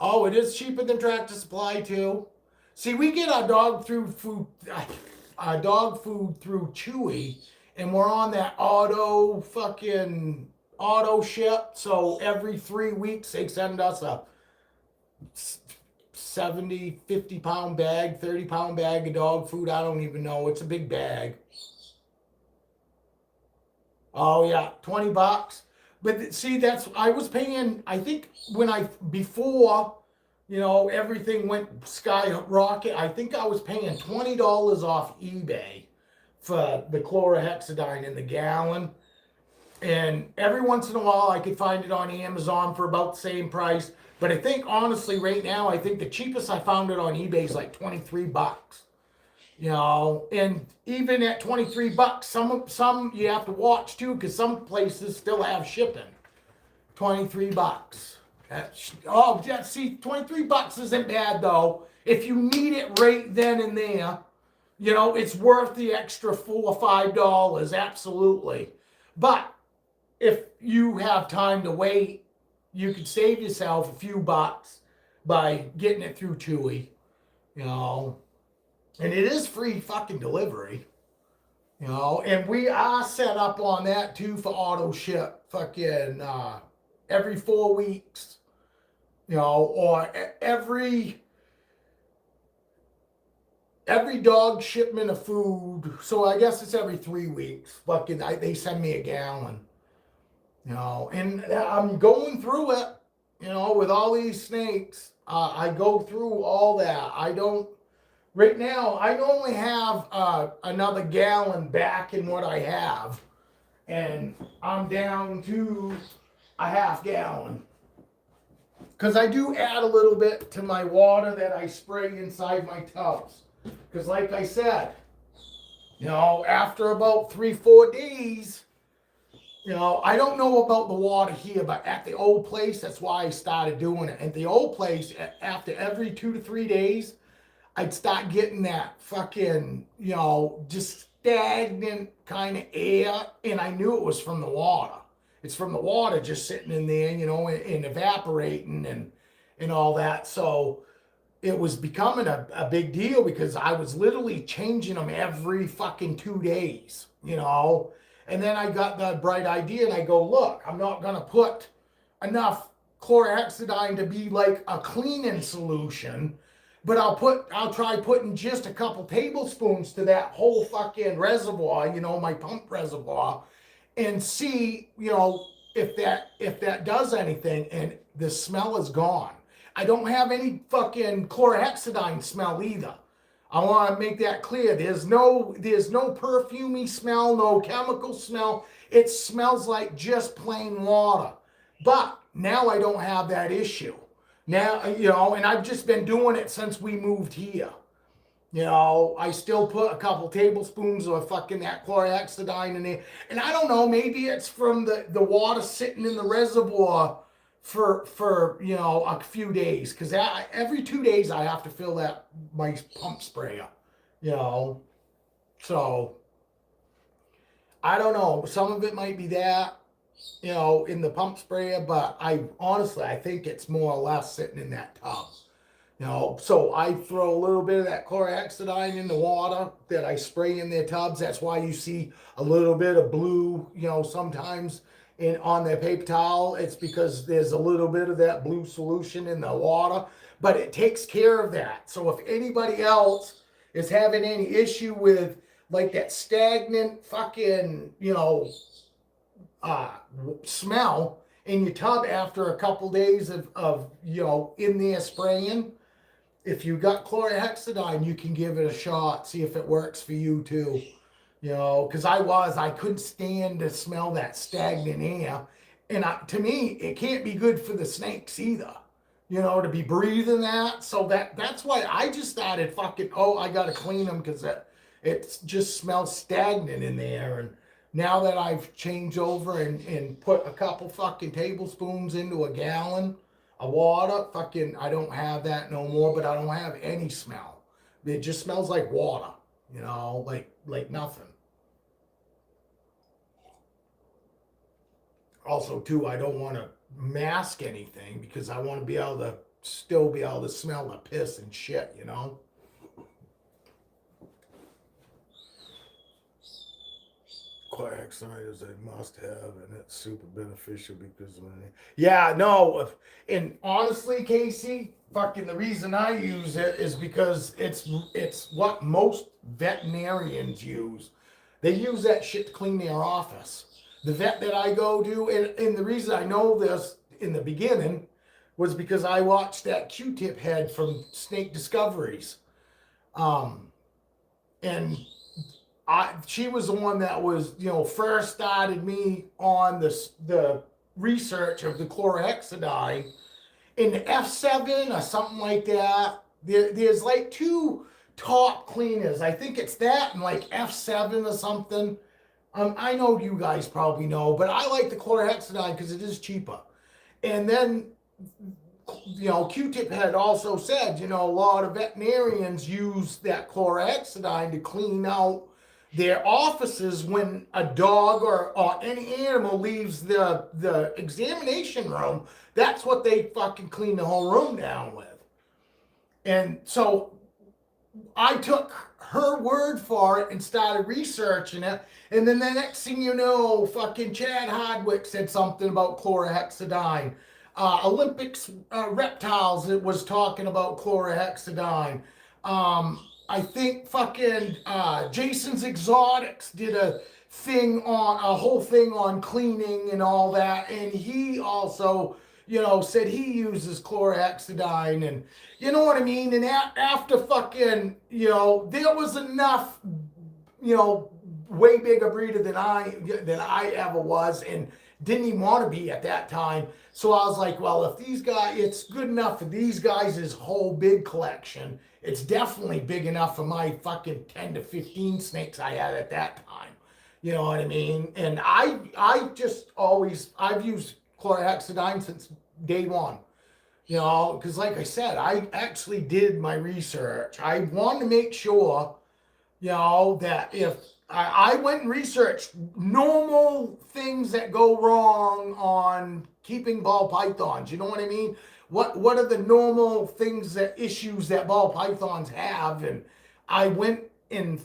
Oh, it is cheaper than Tractor Supply too. See, we get our dog food through Chewy, and we're on that auto ship. So every 3 weeks they send us a 70, 50-pound bag, 30-pound bag of dog food. I don't even know. It's a big bag. Oh yeah, 20 bucks. But see, I was paying, I think before, everything went skyrocket, I think I was paying $20 off eBay for the chlorohexidine in the gallon. And every once in a while I could find it on Amazon for about the same price. But I think honestly right now, I think the cheapest I found it on eBay is like 23 bucks. And even at 23 bucks, some you have to watch too, because some places still have shipping. 23 bucks. See, 23 bucks isn't bad though. If you need it right then and there, it's worth the extra $4 or $5, absolutely. But if you have time to wait, you could save yourself a few bucks by getting it through Chewy, And it is free fucking delivery, and we are set up on that too for auto ship fucking every 4 weeks, or every dog shipment of food. So I guess it's every 3 weeks. Fucking, they send me a gallon, and I'm going through it, with all these snakes. I go through all that. Right now, I only have another gallon back in what I have, and I'm down to a half gallon. Because I do add a little bit to my water that I spray inside my tubs. Because like I said, after about 3-4 days, I don't know about the water here, but at the old place, that's why I started doing it. At the old place, after every 2 to 3 days, I'd start getting that fucking, just stagnant kind of air, and I knew it was from the water. It's from the water just sitting in there, and evaporating and all that. So it was becoming a big deal because I was literally changing them every fucking 2 days, you know. And then I got the bright idea and I go, look, I'm not going to put enough chlorhexidine to be like a cleaning solution, but I'll try putting just a couple tablespoons to that whole fucking reservoir, you know, my pump reservoir, and see, you know, if that does anything. And the smell is gone. I don't have any fucking chlorhexidine smell either. I want to make that clear. There's no perfumey smell, no chemical smell. It smells like just plain water. But now I don't have that issue. Now, you know, and I've just been doing it since we moved here. You know, I still put a couple tablespoons of fucking that chlorhexidine in there. And I don't know, maybe it's from the water sitting in the reservoir for you know, a few days. Because every 2 days I have to fill that my pump sprayer. You know. So I don't know. Some of it might be that, you know, in the pump sprayer, but I think it's more or less sitting in that tub. You know, so I throw a little bit of that chlorhexidine in the water that I spray in their tubs. That's why you see a little bit of blue, you know, sometimes on their paper towel. It's because there's a little bit of that blue solution in the water, but it takes care of that. So if anybody else is having any issue with like that stagnant fucking, you know, smell in your tub after a couple days of you know, in there spraying, if you got chlorhexidine, you can give it a shot, see if it works for you too. You know, because I couldn't stand to smell that stagnant air. And to me, it can't be good for the snakes either, you know, to be breathing that. So that's why I just started fucking, I got to clean them because it just smells stagnant in there. And now that I've changed over and put a couple fucking tablespoons into a gallon of water, fucking, I don't have that no more, but I don't have any smell. It just smells like water, you know, like nothing. Also, too, I don't want to mask anything because I want to be able to still be able to smell the piss and shit, you know? Chlorhexidine is a must-have, and it's super beneficial because of it. Yeah, no, and honestly, Casey, fucking the reason I use it is because it's what most veterinarians use. They use that shit to clean their office. The vet that I go to, and the reason I know this in the beginning was because I watched that Q-tip head from Snake Discoveries. And she was the one that was, you know, first started me on the research of the chlorhexidine in the F7 or something like that. There's like two top cleaners. I think it's that and like F7 or something. I know you guys probably know, but I like the chlorhexidine because it is cheaper. And then, you know, Q-tip had also said, you know, a lot of veterinarians use that chlorhexidine to clean out their offices when a dog or any animal leaves the examination room. That's what they fucking clean the whole room down with. And so I took her word for it and started researching it. And then the next thing you know, fucking Chad Hardwick said something about chlorhexidine. Olympics Reptiles, it was talking about chlorhexidine. I think fucking Jason's Exotics did a whole thing on cleaning and all that, and he also, you know, said he uses chlorhexidine, and you know what I mean. And after fucking, you know, there was enough, you know, way bigger breeder than I ever was, and didn't even want to be at that time. So I was like, well, if these guys, it's good enough for these guys' whole big collection. It's definitely big enough for my fucking 10 to 15 snakes I had at that time. You know what I mean? And I've used chlorhexidine since day one. You know, because like I said, I actually did my research. I wanted to make sure, you know, that if I went and researched normal things that go wrong on keeping ball pythons, you know what I mean? what are the normal things that issues that ball pythons have, and I went and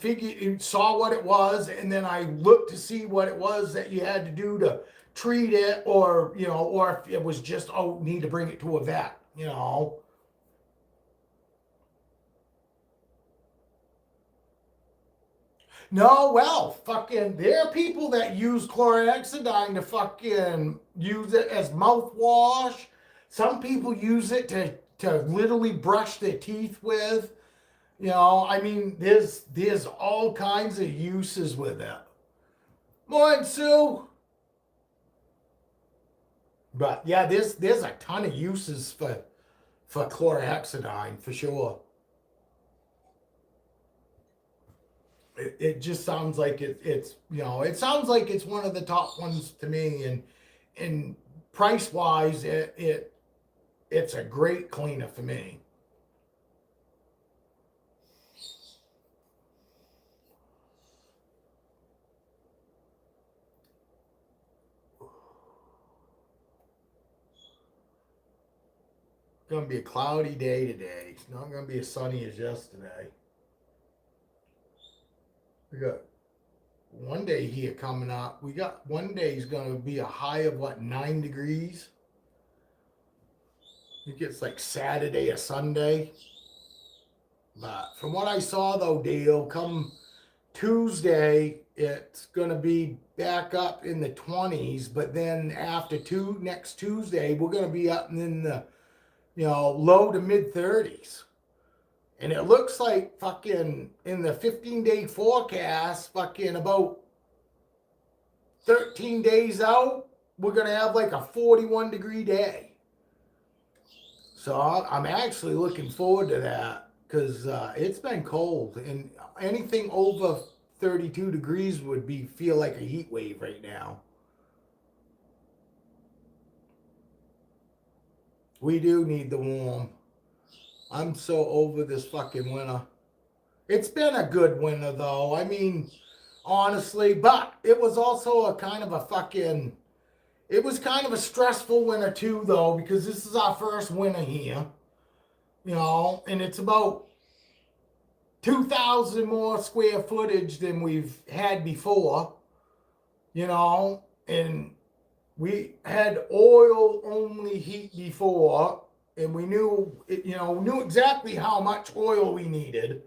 saw what it was, and then I looked to see what it was that you had to do to treat it, or or if it was just, oh, need to bring it to a vet, No, well, fucking, there are people that use chlorhexidine to fucking use it as mouthwash. Some people use it to literally brush their teeth with. I mean, there's all kinds of uses with it. Morning, Sue. But yeah, there's a ton of uses for chlorhexidine for sure. It just sounds like it sounds like it's one of the top ones to me, and price wise, it's a great cleaner for me. It's gonna be a cloudy day today. It's not gonna be as sunny as yesterday. We got one day here coming up. We got one day is going to be a high of 9 degrees. It gets like Saturday or Sunday. But from what I saw though, Dale, come Tuesday, it's going to be back up in the 20s. But then after next Tuesday, we're going to be up in the low to mid 30s. And it looks like fucking in the 15-day forecast, fucking about 13 days out, we're going to have like a 41-degree day. So I'm actually looking forward to that, because it's been cold. And anything over 32 degrees would feel like a heat wave right now. We do need the warm. I'm so over this fucking winter. It's been a good winter though. I mean, honestly, but it was also it was kind of a stressful winter too though, because this is our first winter here, and it's about 2,000 more square footage than we've had before, and we had oil only heat before. And we knew exactly how much oil we needed.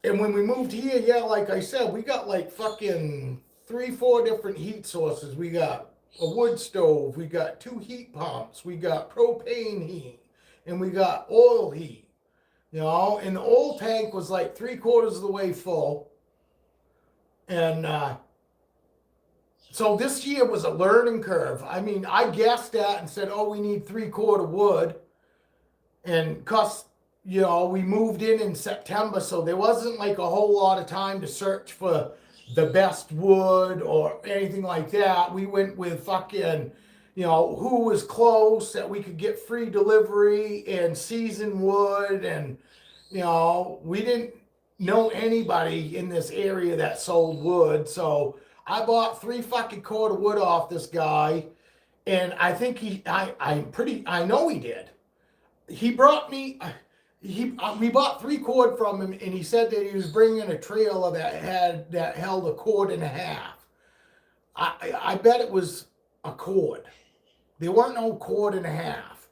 And when we moved here, yeah, like I said, we got like fucking 3-4 different heat sources. We got a wood stove, we got 2 heat pumps, we got propane heat, and we got oil heat. And the oil tank was like 3/4 of the way full. And so this year was a learning curve. I mean, I guessed at and said, oh, we need 3/4 wood. And because, we moved in September, so there wasn't like a whole lot of time to search for the best wood or anything like that. We went with fucking, who was close that we could get free delivery and seasoned wood. And, we didn't know anybody in this area that sold wood. So I bought 3 fucking cord of wood off this guy, and I think I know he did. He brought me, we bought 3 cord from him, and he said that he was bringing a trailer that held a cord and a half. I bet it was a cord. There weren't no cord and a half.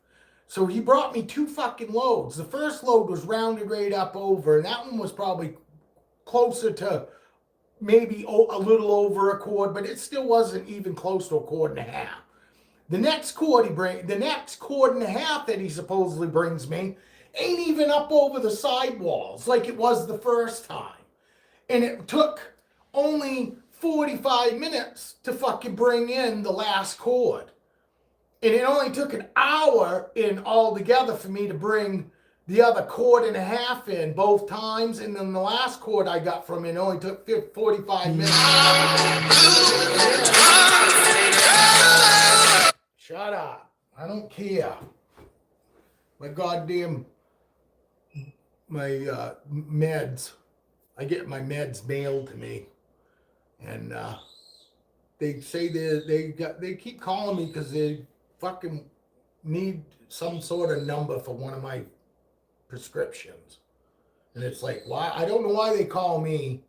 So he brought me 2 fucking loads. The first load was rounded right up over, and that one was probably closer to maybe a little over a cord, but it still wasn't even close to a cord and a half. The next cord and a half that he supposedly brings me ain't even up over the sidewalls like it was the first time. And it took only 45 minutes to fucking bring in the last cord. And it only took an hour in altogether for me to bring the other cord and a half in both times, and then the last cord I got from it only took 45 minutes. Shut up. I don't care. My goddamn, meds. I get my meds mailed to me. And they say they keep calling me because they fucking need some sort of number for one of my prescriptions. And it's like, why? I don't know why they call me.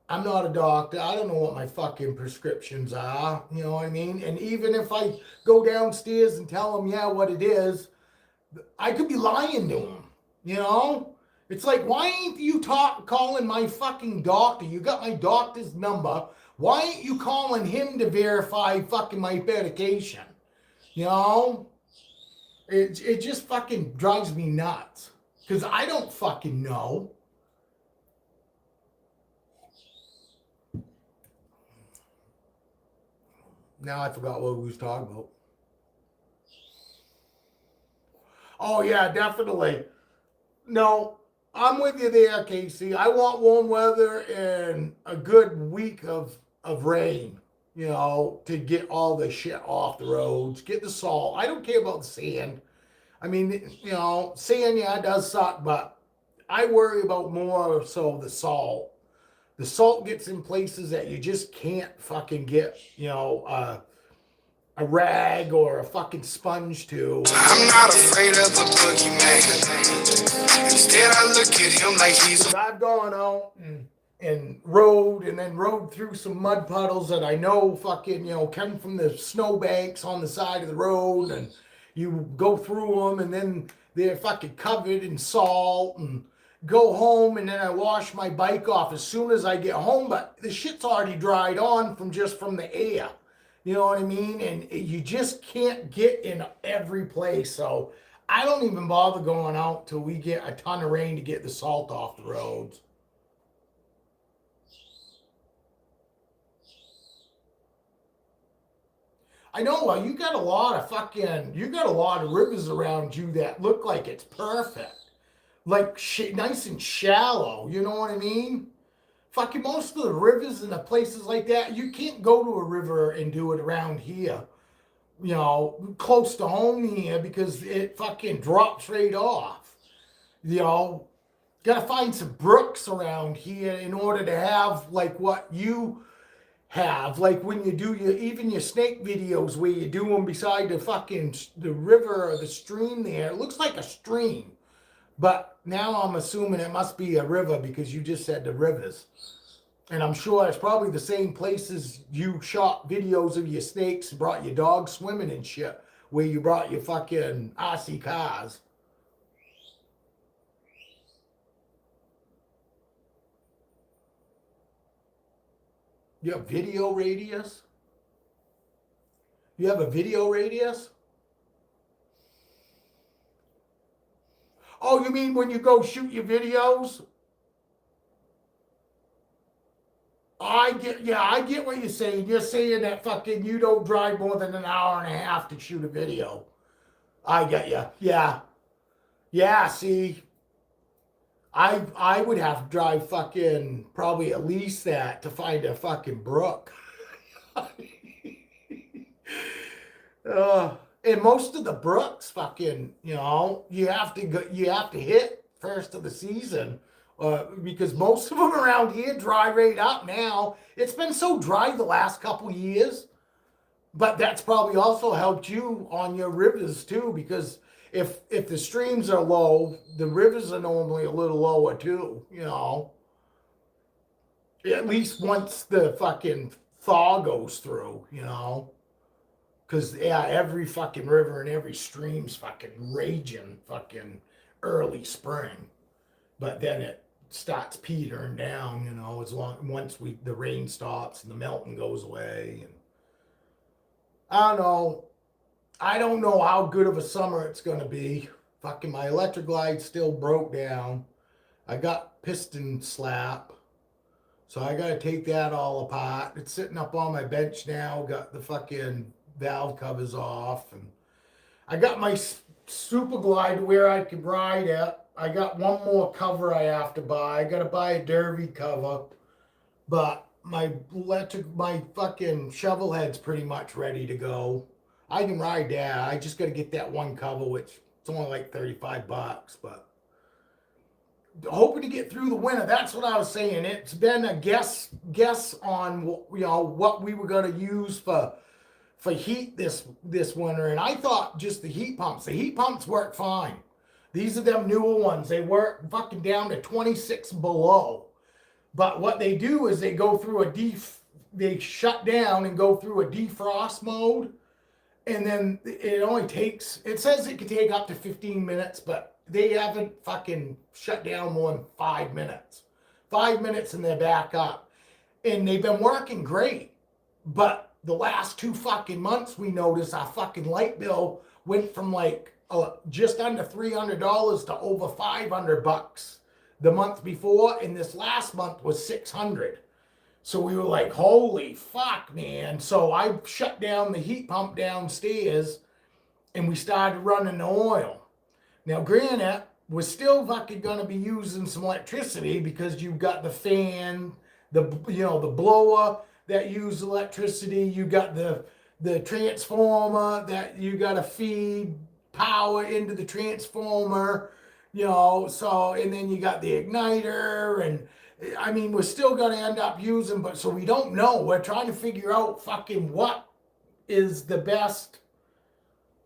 I'm not a doctor. I don't know what my fucking prescriptions are. You know what I mean? And even if I go downstairs and tell them, yeah, what it is, I could be lying to them. You know? It's like, why ain't you calling my fucking doctor? You got my doctor's number. Why ain't you calling him to verify fucking my medication? You know? It just fucking drives me nuts. Because I don't fucking know. Now I forgot what we was talking about. Oh, yeah, definitely. No, I'm with you there, Casey. I want warm weather and a good week of rain, you know, to get all the shit off the roads, get the salt. I don't care about the sand. I mean, you know, sand, yeah, it does suck, but I worry about more so the salt. The salt gets in places that you just can't fucking get, you know, a rag or a fucking sponge to. I'm not afraid of the boogeyman. Instead, I look at him like he's. I've gone out and rode through some mud puddles that I know fucking, you know, come from the snowbanks on the side of the road, and you go through them and then they're fucking covered in salt, and go home and then I wash my bike off as soon as I get home, but the shit's already dried on from the air. You know what I mean? And you just can't get in every place. So I don't even bother going out till we get a ton of rain to get the salt off the roads. I know, well, you got a lot of rivers around you that look like it's perfect. Like nice and shallow, you know what I mean? Fucking most of the rivers and the places like that, you can't go to a river and do it around here, you know, close to home here, because it fucking drops right off. You know, gotta find some brooks around here in order to have like what you have, like when you do your snake videos where you do them beside the river or the stream there. It looks like a stream, but now I'm assuming it must be a river because you just said the rivers. And I'm sure it's probably the same places you shot videos of your snakes and brought your dog swimming and shit, where you brought your fucking RC cars. You have video radius? You have a video radius? Oh, you mean when you go shoot your videos? I get what you're saying. You're saying that fucking you don't drive more than an hour and a half to shoot a video. I get you. Yeah. Yeah, see, I would have to drive fucking probably at least that to find a fucking brook. And most of the brooks fucking, you know, you have to hit first of the season. Because most of them around here dry right up now. It's been so dry the last couple years, but that's probably also helped you on your rivers too. Because if the streams are low, the rivers are normally a little lower too. You know, at least once the fucking thaw goes through. You know, because yeah, every fucking river and every stream's fucking raging fucking early spring, but then it starts petering down, you know, once the rain stops and the melting goes away. And I don't know how good of a summer it's gonna be. Fucking my electric glide still broke down. I got piston slap, so I gotta take that all apart. It's sitting up on my bench now. Got the fucking valve covers off, and I got my super glide where I could ride it. I got one more cover I have to buy. I gotta buy a derby cover, but my fucking shovel head's pretty much ready to go. I can ride that. I just gotta get that one cover, which it's only like $35, but hoping to get through the winter. That's what I was saying. It's been a guess on what we were gonna use for for heat this winter, and I thought just the heat pumps work fine. These are them newer ones. They work fucking down to 26 below. But what they do is they go through they shut down and go through a defrost mode. And then it says it can take up to 15 minutes, but they haven't fucking shut down more than 5 minutes. 5 minutes and they're back up. And they've been working great. But the last 2 fucking months, we noticed our fucking light bill went from like just under $300 to over $500 the month before. And this last month was $600. So we were like, holy fuck, man. So I shut down the heat pump downstairs and we started running the oil. Now, granted, we're still fucking going to be using some electricity because you've got the fan, the blower that uses electricity. You got the transformer that you got to feed power into the transformer, so, and then you got the igniter, and I mean, we're still going to end up using, but so we don't know. We're trying to figure out fucking what is the best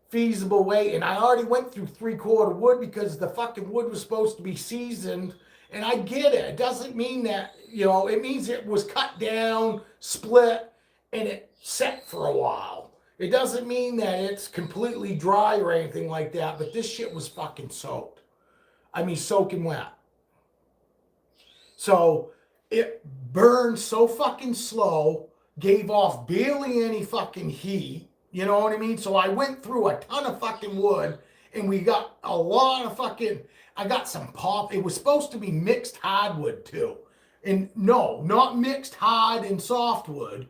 feasible way. And I already went through 3/4 wood because the fucking wood was supposed to be seasoned. And I get it. It doesn't mean that, it means it was cut down, split, and it set for a while. It doesn't mean that it's completely dry or anything like that, but this shit was fucking soaked. I mean, soaking wet. So it burned so fucking slow, gave off barely any fucking heat. You know what I mean? So I went through a ton of fucking wood and we got a lot of fucking, I got some pop. It was supposed to be mixed hardwood too. And no, not mixed hard and softwood,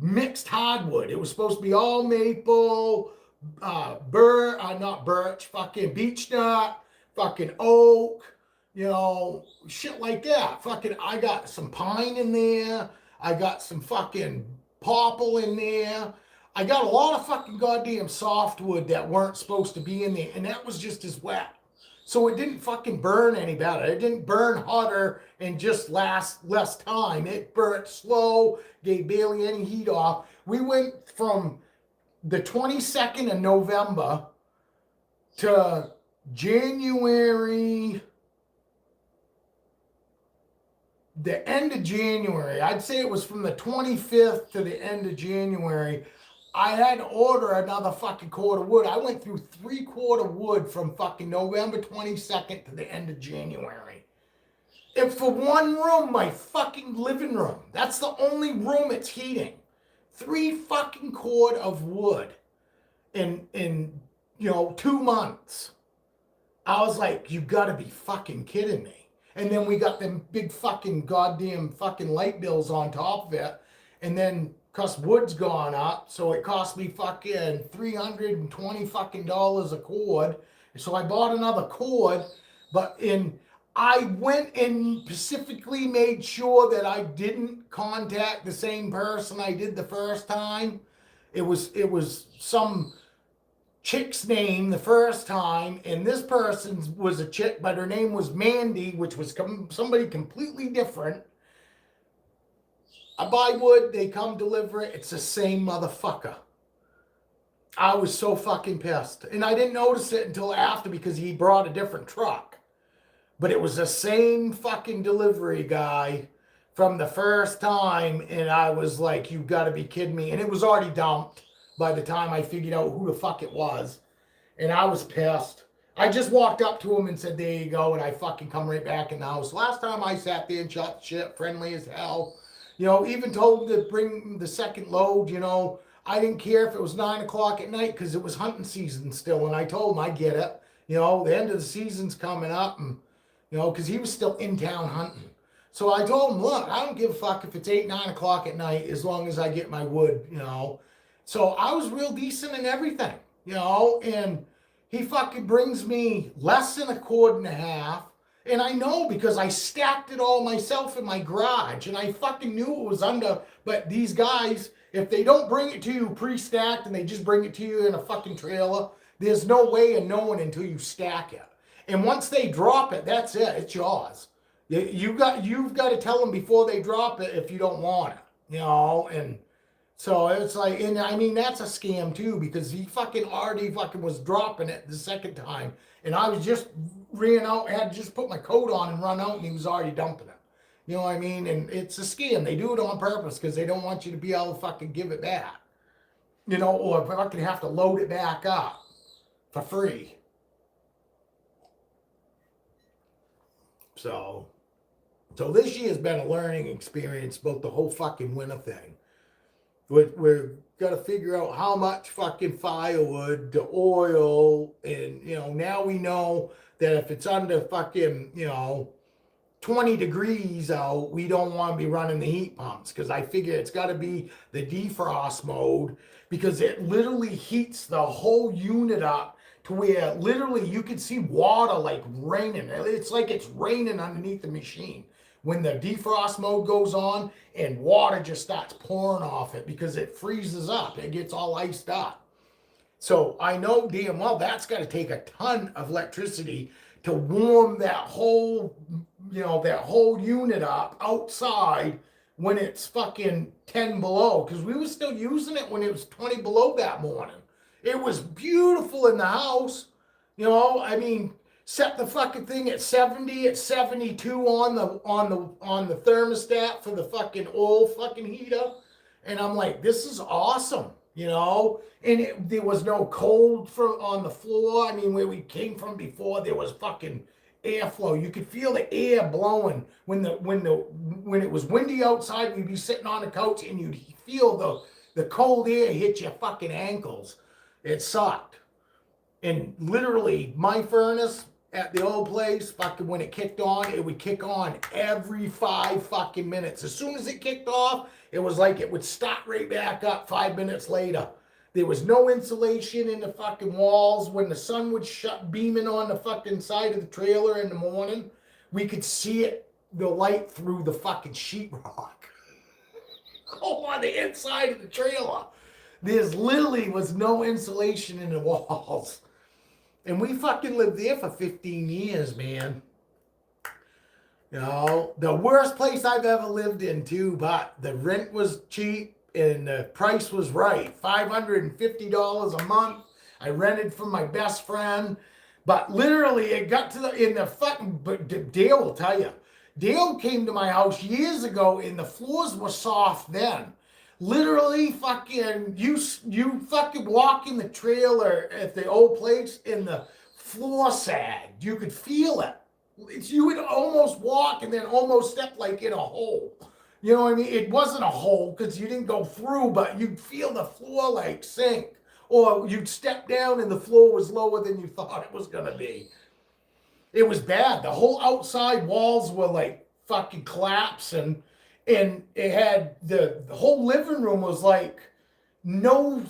mixed hardwood. It was supposed to be all maple, not birch, fucking beech nut, fucking oak, shit like that. Fucking, I got some pine in there. I got some fucking popple in there. I got a lot of fucking goddamn softwood that weren't supposed to be in there. And that was just as wet. So it didn't fucking burn any better. It didn't burn hotter and just last less time. It burnt slow, gave barely any heat off. We went from the 22nd of November to January, the end of January. I'd say it was from the 25th to the end of January. I had to order another fucking cord of wood. I went through 3/4 wood from fucking November 22nd to the end of January. And for one room, my fucking living room. That's the only room it's heating. 3 fucking cord of wood in 2 months. I was like, you gotta be fucking kidding me. And then we got them big fucking goddamn fucking light bills on top of it. And then, cause wood's gone up, so it cost me fucking $320 fucking dollars a cord. So I bought another cord, I went and specifically made sure that I didn't contact the same person I did the first time. It was some chick's name the first time, and this person was a chick, but her name was Mandy, which was somebody completely different. I buy wood, they come deliver it, it's the same motherfucker. I was so fucking pissed. And I didn't notice it until after because he brought a different truck. But it was the same fucking delivery guy from the first time, and I was like, you gotta be kidding me. And it was already dumped by the time I figured out who the fuck it was. And I was pissed. I just walked up to him and said, there you go, and I fucking come right back in the house. Last time I sat there and shot shit, friendly as hell. Even told him to bring the second load, I didn't care if it was 9 o'clock at night because it was hunting season still. And I told him, I get it. The end of the season's coming up, and, because he was still in town hunting. So I told him, look, I don't give a fuck if it's 8, 9 o'clock at night as long as I get my wood, So I was real decent in everything, and he fucking brings me less than a cord and a half. And I know because I stacked it all myself in my garage, and I fucking knew it was under, but these guys, if they don't bring it to you pre-stacked and they just bring it to you in a fucking trailer, there's no way of knowing until you stack it. And once they drop it, that's it, it's yours. You've got to tell them before they drop it if you don't want it, and So it's like, and I mean, that's a scam too, because he fucking already fucking was dropping it the second time. And I was just ran out, had to just put my coat on and run out, and he was already dumping it. You know what I mean? And it's a scam. They do it on purpose because they don't want you to be able to fucking give it back. You know, or fucking have to load it back up for free. So this year's been a learning experience about the whole fucking winter thing. We're got to figure out how much fucking firewood, the oil, and now we know that if it's under fucking 20 degrees out, we don't want to be running the heat pumps, because I figure it's got to be the defrost mode, because it literally heats the whole unit up to where literally you can see water like raining. It's like it's raining underneath the machine when the defrost mode goes on, and water just starts pouring off it because it freezes up. It gets all iced up. So I know damn well that's got to take a ton of electricity to warm that whole unit up outside when it's fucking 10 below, because we were still using it when it was 20 below that morning. It was beautiful in the house. I mean, set the fucking thing at 70, at 72 on the thermostat for the fucking oil fucking heater. And I'm like, this is awesome, and there was no cold on the floor. I mean, where we came from before, there was fucking airflow. You could feel the air blowing when it was windy outside. We'd be sitting on the couch and you'd feel the cold air hit your fucking ankles. It sucked. And literally, my furnace at the old place, fucking when it kicked on, it would kick on every 5 fucking minutes. As soon as it kicked off, it was like it would start right back up 5 minutes later. There was no insulation in the fucking walls. When the sun would beaming on the fucking side of the trailer in the morning, we could see the light through the fucking sheetrock. Go on the inside of the trailer. There's literally was no insulation in the walls. And we fucking lived there for 15 years, man. The worst place I've ever lived in too, but the rent was cheap and the price was right. $550 a month. I rented from my best friend. But literally it got to but Dale will tell you. Dale came to my house years ago and the floors were soft then. Literally fucking you fucking walk in the trailer at the old place and the floor sagged. You could feel it. You would almost walk and then almost step like in a hole. You know what I mean? It wasn't a hole because you didn't go through, but you'd feel the floor like sink. Or you'd step down and the floor was lower than you thought it was gonna be. It was bad. The whole outside walls were like fucking collapsing. And it had the whole living room was like no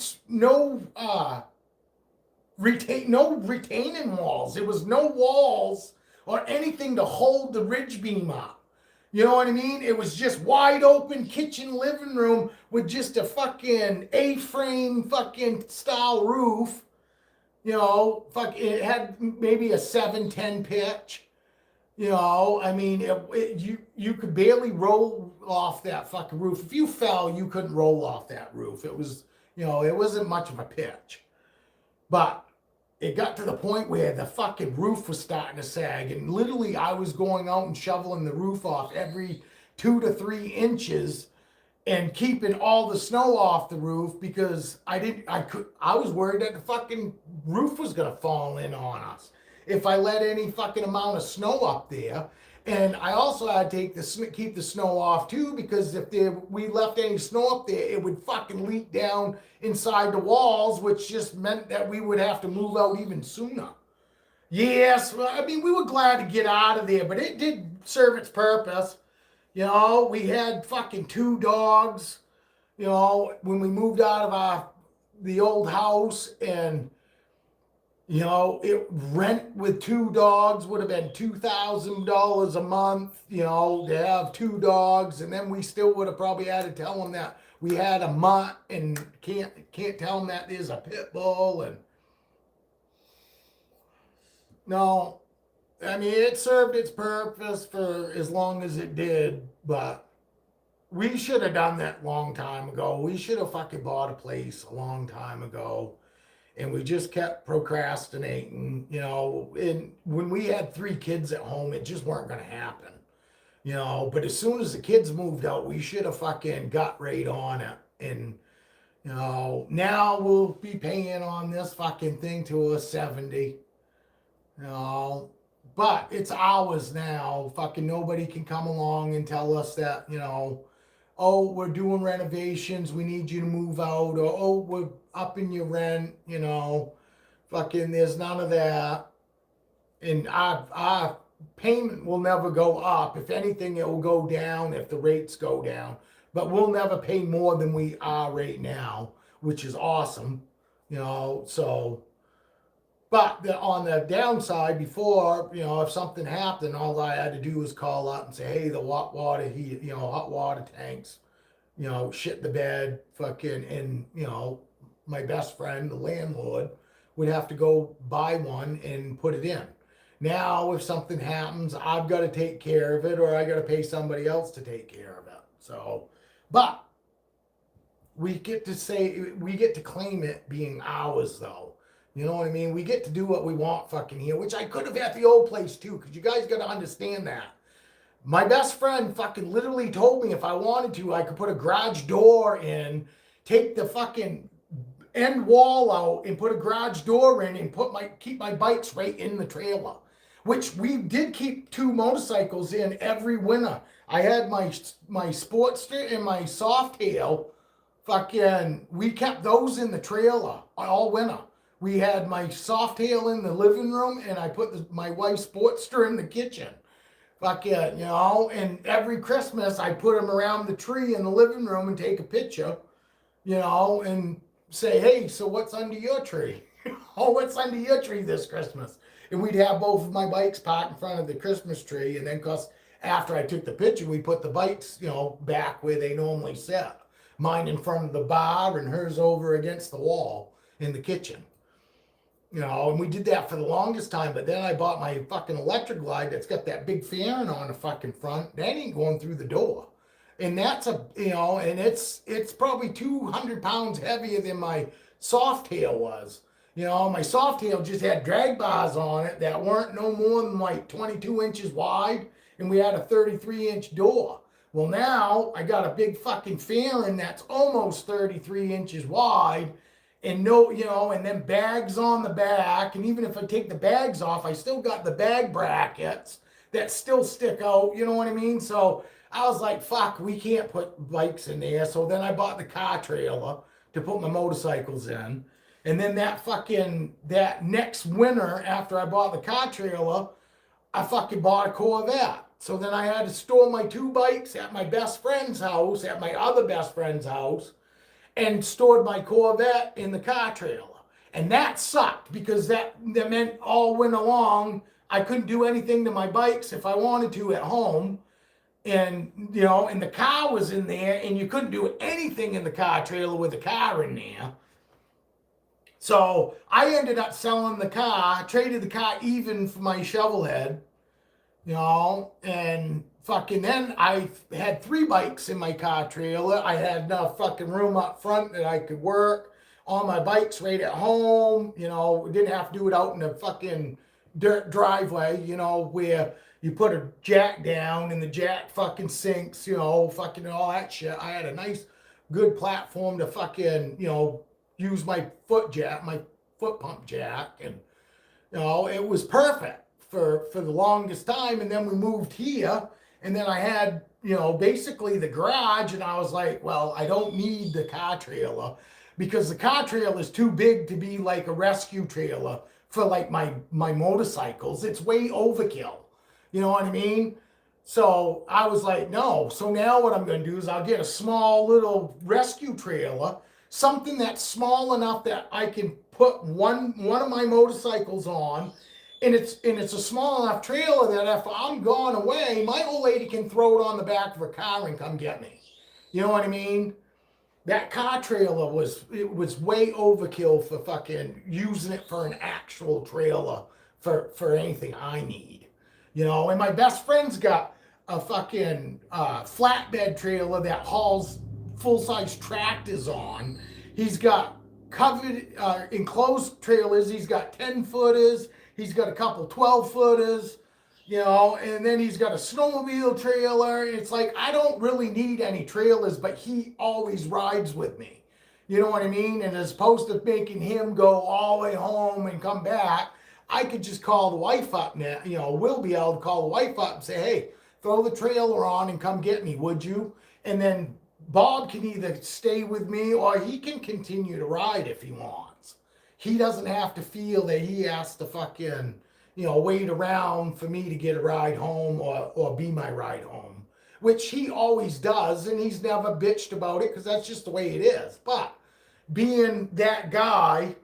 retaining walls. There was no walls or anything to hold the ridge beam up. You know what I mean? It was just wide open kitchen living room with just a fucking A-frame fucking style roof. It had maybe a 7-10 pitch. I mean, you could barely roll off that fucking roof. If you fell, you couldn't roll off that roof. It was, it wasn't much of a pitch. But it got to the point where the fucking roof was starting to sag. And literally, I was going out and shoveling the roof off every 2 to 3 inches and keeping all the snow off the roof because I was worried that the fucking roof was going to fall in on us if I let any fucking amount of snow up there. And I also had to keep the snow off too, because if we left any snow up there, it would fucking leak down inside the walls, which just meant that we would have to move out even sooner. Yes, I mean, we were glad to get out of there, but it did serve its purpose. We had fucking 2 dogs, when we moved out of the old house, and rent with 2 dogs would have been $2,000 a month, to have 2 dogs. And then we still would have probably had to tell them that we had a mutt and can't tell them that there's a pit bull. And no, I mean, it served its purpose for as long as it did, but we should have done that long time ago. We should have fucking bought a place a long time ago. And we just kept procrastinating, you know. And when we had 3 kids at home, it just weren't going to happen, you know. But as soon as the kids moved out, we should have fucking got right on it. And, you know, now we'll be paying on this fucking thing till we're 70, you know. But it's ours now. Fucking nobody can come along and tell us that, you know, oh, we're doing renovations, we need you to move out, or oh, we're upping your rent, you know. Fucking, there's none of that. And our payment will never go up. If anything, it will go down if the rates go down. But we'll never pay more than we are right now, which is awesome, you know. So, but on the downside, before, you know, if something happened, all I had to do was call up and say, hey, the hot water heat, you know, hot water tanks, you know, shit the bed, fucking, and, you know, my best friend, the landlord, would have to go buy one and put it in. Now, if something happens, I've got to take care of it, or I got to pay somebody else to take care of it. So, but we get to claim it being ours, though. You know what I mean? We get to do what we want fucking here, which I could have at the old place too, because you guys got to understand that. My best friend fucking literally told me if I wanted to, I could put a garage door in, take the fucking end wall out and put a garage door in and keep my bikes right in the trailer, which we did keep 2 motorcycles in every winter. I had my Sportster and my Softail. Fucking, we kept those in the trailer all winter. We had my Softail in the living room, and I put my wife's Sportster in the kitchen. Fuck yeah, you know. And every Christmas, I put them around the tree in the living room and take a picture, you know, and say, hey, so what's under your tree? Oh, what's under your tree this Christmas? And we'd have both of my bikes parked in front of the Christmas tree, and then, cause after I took the picture, we put the bikes, you know, back where they normally sit. Mine in front of the bar, and hers over against the wall in the kitchen. You know, and we did that for the longest time, but then I bought my fucking electric glide that's got that big fan on the fucking front. That ain't going through the door. And that's you know, and it's probably 200 pounds heavier than my Softail was. You know, my Softail just had drag bars on it that weren't no more than like 22 inches wide, and we had a 33-inch door. Well, now I got a big fucking fairing that's almost 33 inches wide, and no, you know, and then bags on the back. And even if I take the bags off, I still got the bag brackets that still stick out. You know what I mean? So I was like, fuck, we can't put bikes in there. So then I bought the car trailer to put my motorcycles in. And then that next winter, after I bought the car trailer, I fucking bought a Corvette. So then I had to store my 2 bikes at my best friend's house, at my other best friend's house, and stored my Corvette in the car trailer. And that sucked, because that meant all winter long I couldn't do anything to my bikes if I wanted to at home. And, you know, and the car was in there, and you couldn't do anything in the car trailer with the car in there. So I ended up selling the car, traded the car even for my shovel head, you know, and fucking then I had 3 bikes in my car trailer. I had enough fucking room up front that I could work on my bikes right at home. You know, didn't have to do it out in the fucking dirt driveway, you know, where you put a jack down and the jack fucking sinks, you know, fucking all that shit. I had a nice, good platform to fucking, you know, use my foot pump jack, and, you know, it was perfect for the longest time. And then we moved here, and then I had, you know, basically the garage, and I was like, well, I don't need the car trailer, because the car trailer is too big to be like a rescue trailer for like my motorcycles. It's way overkill. You know what I mean? So I was like, no. So now what I'm going to do is I'll get a small little rescue trailer, something that's small enough that I can put one of my motorcycles on. And it's a small enough trailer that if I'm gone away, my old lady can throw it on the back of her car and come get me. You know what I mean? That car trailer was way overkill for fucking using it for an actual trailer for anything I need. You know, and my best friend's got a fucking flatbed trailer that hauls full-size tractors on. He's got covered enclosed trailers. He's got 10-footers. He's got a couple 12-footers, you know, and then he's got a snowmobile trailer. It's like, I don't really need any trailers, but he always rides with me. You know what I mean? And as opposed to making him go all the way home and come back, I could just call the wife up now. You know, we'll be able to call the wife up and say, hey, throw the trailer on and come get me, would you? And then Bob can either stay with me or he can continue to ride if he wants. He doesn't have to feel that he has to fucking, you know, wait around for me to get a ride home or be my ride home, which he always does. And he's never bitched about it because that's just the way it is. But being that guy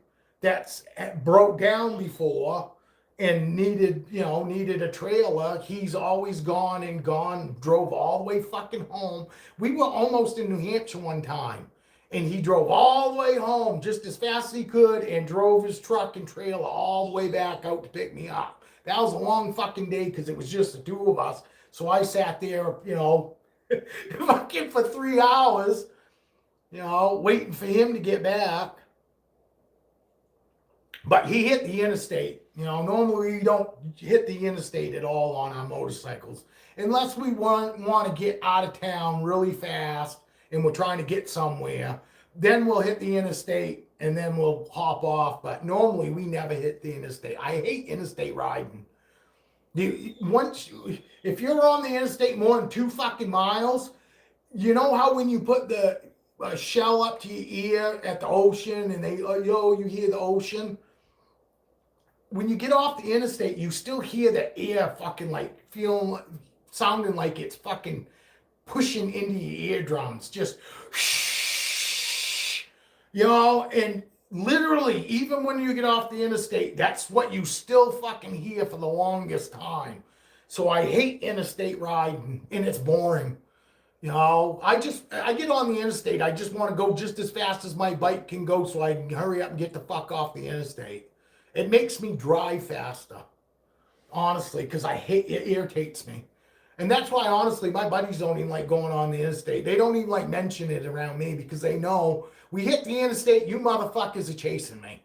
that's broke down before and needed a trailer, he's always gone, drove all the way fucking home. We were almost in New Hampshire one time, and he drove all the way home just as fast as he could and drove his truck and trailer all the way back out to pick me up. That was a long fucking day because it was just the two of us. So I sat there, you know, fucking for 3 hours, you know, waiting for him to get back. But he hit the interstate. You know, normally we don't hit the interstate at all on our motorcycles unless we want to get out of town really fast and we're trying to get somewhere. Then we'll hit the interstate and then we'll hop off. But normally we never hit the interstate. I hate interstate riding. If you're on the interstate more than 2 fucking miles, you know how when you put the shell up to your ear at the ocean and you hear the ocean? When you get off the interstate, you still hear the air fucking like sounding like it's fucking pushing into your eardrums. Just, you know, and literally, even when you get off the interstate, that's what you still fucking hear for the longest time. So I hate interstate riding, and it's boring. You know, I get on the interstate. I just want to go just as fast as my bike can go so I can hurry up and get the fuck off the interstate. It makes me drive faster, honestly, because it irritates me. And that's why, honestly, my buddies don't even like going on the interstate. They don't even like mention it around me because they know we hit the interstate, you motherfuckers are chasing me.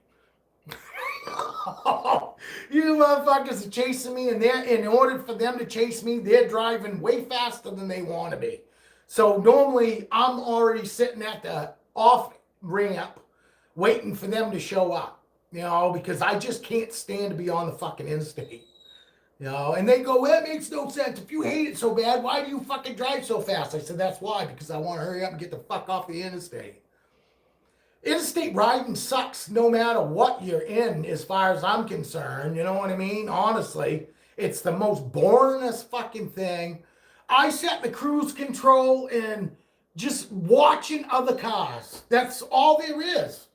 You motherfuckers are chasing me, and in order for them to chase me, they're driving way faster than they want to be. So normally I'm already sitting at the off ramp waiting for them to show up. You know, because I just can't stand to be on the fucking interstate. You know, and they go, well, that makes no sense. If you hate it so bad, why do you fucking drive so fast? I said, that's why, because I want to hurry up and get the fuck off the interstate. Interstate riding sucks no matter what you're in, as far as I'm concerned. You know what I mean? Honestly, it's the most boringest fucking thing. I set the cruise control and just watching other cars. That's all there is.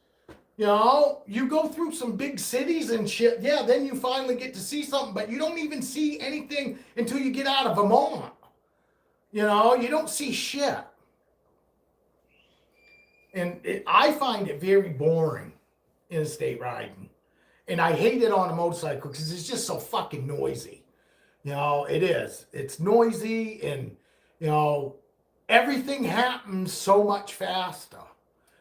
You know, you go through some big cities and shit. Yeah, then you finally get to see something, but you don't even see anything until you get out of Vermont. You know, you don't see shit. And I find it very boring, interstate riding. And I hate it on a motorcycle because it's just so fucking noisy. You know, it is. It's noisy and, you know, everything happens so much faster.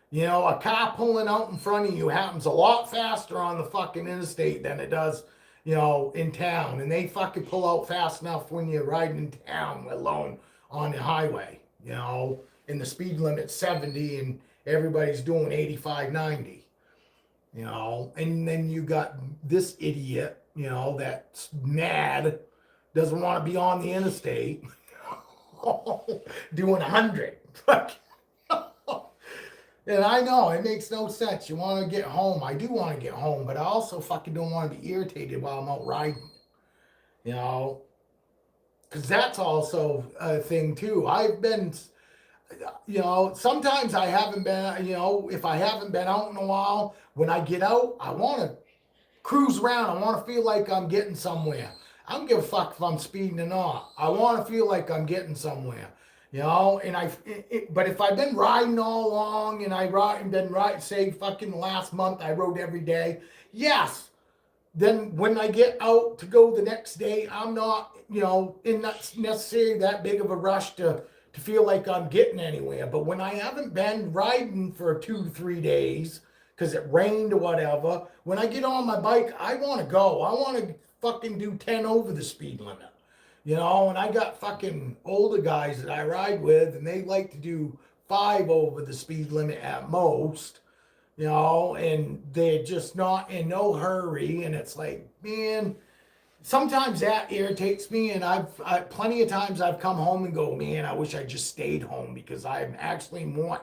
You know, a car pulling out in front of you happens a lot faster on the fucking interstate than it does, you know, in town. And they fucking pull out fast enough when you're riding in town, let alone on the highway, you know, and the speed limit's 70 and everybody's doing 85, 90, you know. And then you got this idiot, you know, that's mad, doesn't want to be on the interstate, doing 100. And I know it makes no sense. You want to get home. I do want to get home, but I also fucking don't want to be irritated while I'm out riding. You know, because that's also a thing too. I've been, you know, sometimes I haven't been, you know, if I haven't been out in a while, when I get out, I want to cruise around. I want to feel like I'm getting somewhere. I don't give a fuck if I'm speeding or not. I want to feel like I'm getting somewhere. You know, and but if I've been riding all along and been riding, say fucking last month I rode every day, yes, then when I get out to go the next day, I'm not, in not necessarily that big of a rush to feel like I'm getting anywhere. But when I haven't been riding for 2, 3 days because it rained or whatever, when I get on my bike, I want to go. I want to fucking do 10 over the speed limit. And I got fucking older guys that I ride with, and they like to do 5 over the speed limit at most, and they're just not in no hurry. And it's like, man, sometimes that irritates me. And I plenty of times I've come home and go, man, I wish I just stayed home, because I'm actually more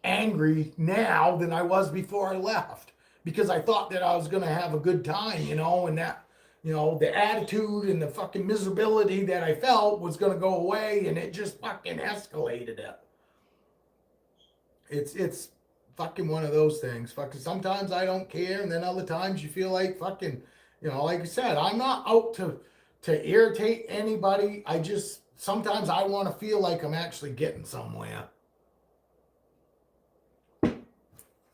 angry now than I was before I left, because I thought that I was going to have a good time, and that, the attitude and the fucking miserability that I felt was going to go away, and it just fucking escalated it. It's fucking one of those things. Fucking sometimes I don't care, and then other times you feel like fucking, like I said, I'm not out to irritate anybody. I just sometimes I want to feel like I'm actually getting somewhere.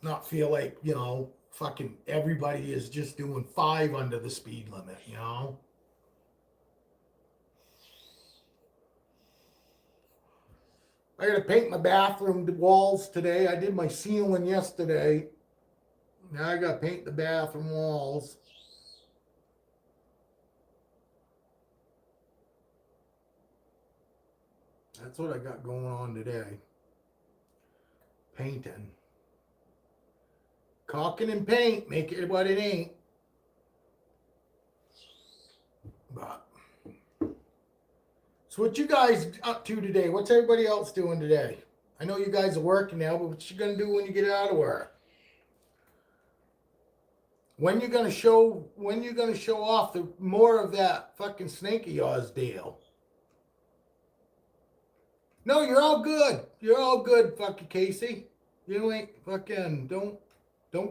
Not feel like, fucking everybody is just doing 5 under the speed limit, I gotta paint my bathroom walls today. I did my ceiling yesterday. Now I gotta paint the bathroom walls. That's what I got going on today. Painting. Caulking and paint, make it what it ain't. But so what you guys up to today? What's everybody else doing today? I know you guys are working now, but what you gonna do when you get out of work? When you gonna show off the more of that fucking snake of yours deal? No, you're all good. You're all good, fucking Casey. You ain't fucking don't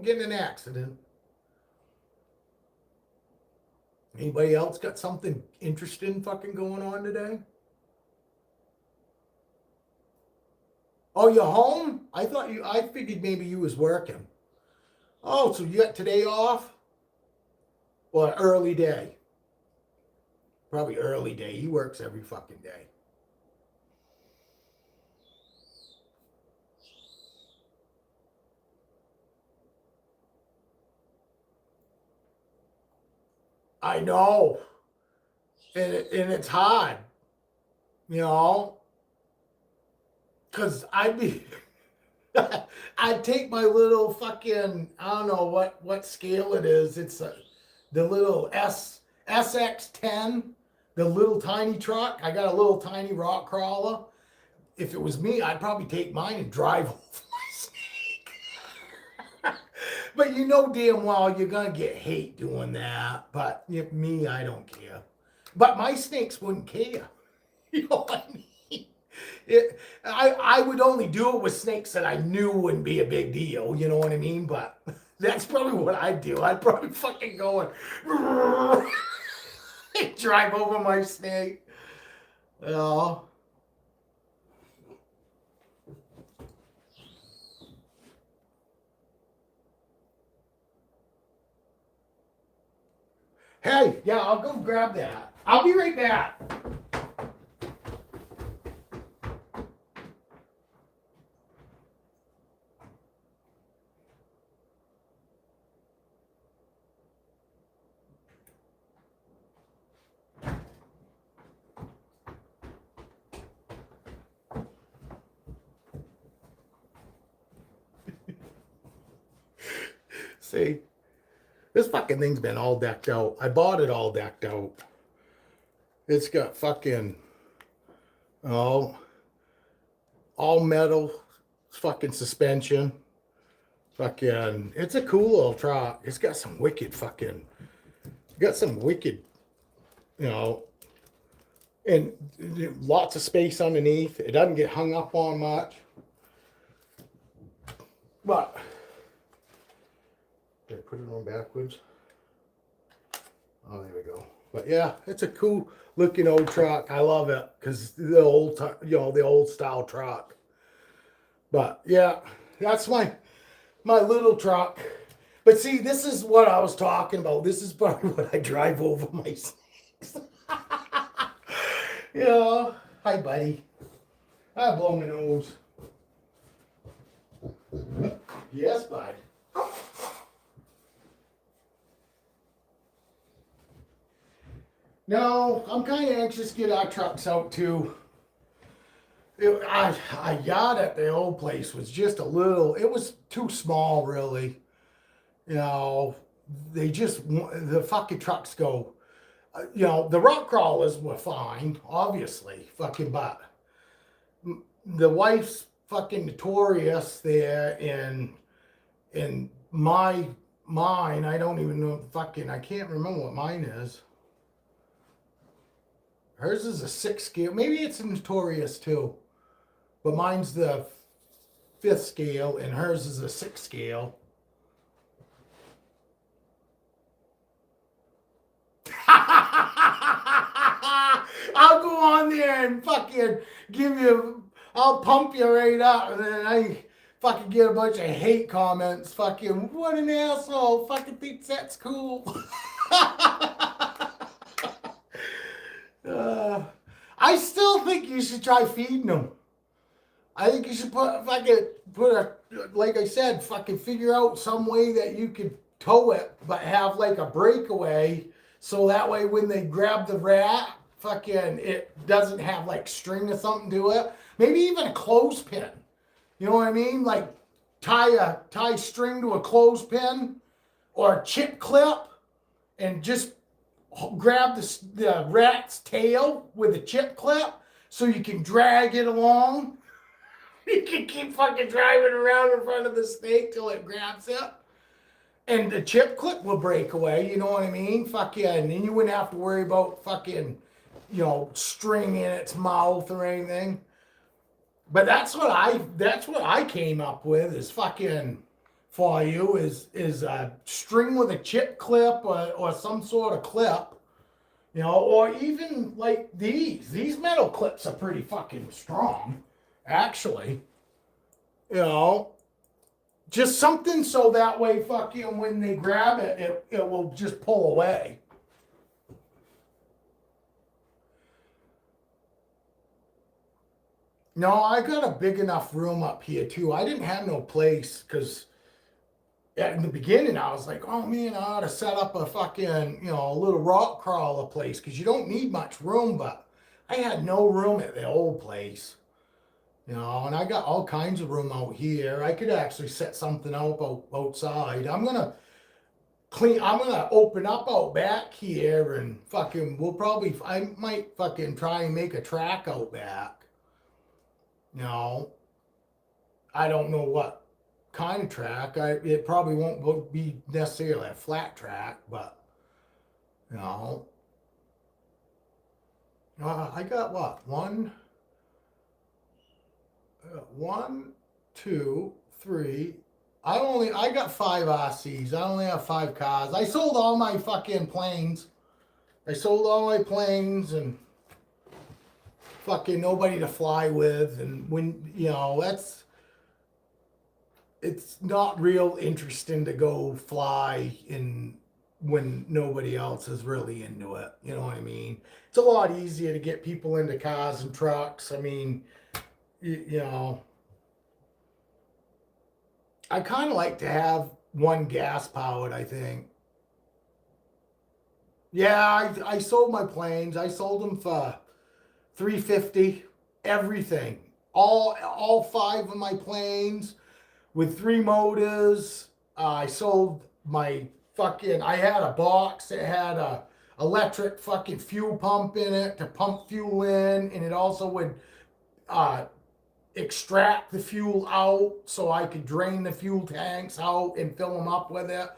get in an accident. Anybody else got something interesting fucking going on today? Oh, you're home? I figured maybe you was working. Oh, so you got today off? Well, early day. Probably early day. He works every fucking day. I know. And it's hard. Because I'd take my little fucking, I don't know what scale it is. It's the little SX10, the little tiny truck. I got a little tiny rock crawler. If it was me, I'd probably take mine and drive over my snake. But you know damn well you're going to get hate doing that. But me, I don't care. But my snakes wouldn't care. You know what I mean? I would only do it with snakes that I knew wouldn't be a big deal. You know what I mean? But that's probably what I'd do. I'd probably fucking go and drive over my snake. Hey, yeah, I'll go grab that. I'll be right back. See? This fucking thing's been all decked out. I bought it all decked out. It's got fucking, all metal fucking suspension. Fucking, it's a cool little truck. It's got some wicked, and lots of space underneath. It doesn't get hung up on much. But, did I put it on backwards? Oh, there we go. But yeah, it's a cool looking old truck. I love it because the old style truck. But yeah, that's my little truck. But see, this is what I was talking about. This is probably what I drive over my snakes. Yeah. Hi, buddy. I blow my nose. Yes, bud. No, I'm kind of anxious to get our trucks out too. Our yard at the old place was just a little, it was too small, really. You know, the fucking trucks go, the rock crawlers were fine, obviously, fucking, but the wife's fucking notorious there in mine, I don't even know, I can't remember what mine is. Hers is a 6 scale. Maybe it's a notorious too. But mine's the 5th scale and hers is a 6 scale. I'll go on there and fucking I'll pump you right up, and then I fucking get a bunch of hate comments. Fucking, what an asshole. Fucking thinks that's cool. I still think you should try feeding them. I think you should like I said, fucking figure out some way that you could tow it, but have like a breakaway, so that way when they grab the rat, fucking, it doesn't have like string or something to it. Maybe even a clothespin. You know what I mean? Like tie string to a clothespin or a chip clip, and just grab the rat's tail with a chip clip so you can drag it along. You can keep fucking driving around in front of the snake till it grabs it. And the chip clip will break away, you know what I mean? Fucking, and then you wouldn't have to worry about fucking, string in its mouth or anything. But that's what I came up with is fucking for you is a string with a chip clip or some sort of clip, or even like these metal clips are pretty fucking strong, actually. Just something so that way fucking when they grab it, it will just pull away. No, I got a big enough room up here too. I didn't have no place because in the beginning I was like, oh man, I ought to set up a fucking, a little rock crawler place because you don't need much room, but I had no room at the old place. And I got all kinds of room out here. I could actually set something up outside. I'm gonna open up out back here and fucking, I might fucking try and make a track out back. I don't know what kind of track. It probably won't be necessarily a flat track, but I got what? One, two, three. I got 5 RCs. I only have 5 cars. I sold all my fucking planes. I sold all my planes and fucking nobody to fly with. And when, it's not real interesting to go fly when nobody else is really into it. You know what I mean? It's a lot easier to get people into cars and trucks. I mean, I kind of like to have one gas powered, I think. Yeah, I sold my planes. I sold them for $350. Everything. All 5 of my planes with 3 motors. I sold my I had a box that had a electric fucking fuel pump in it to pump fuel in, and it also would extract the fuel out so I could drain the fuel tanks out and fill them up with it.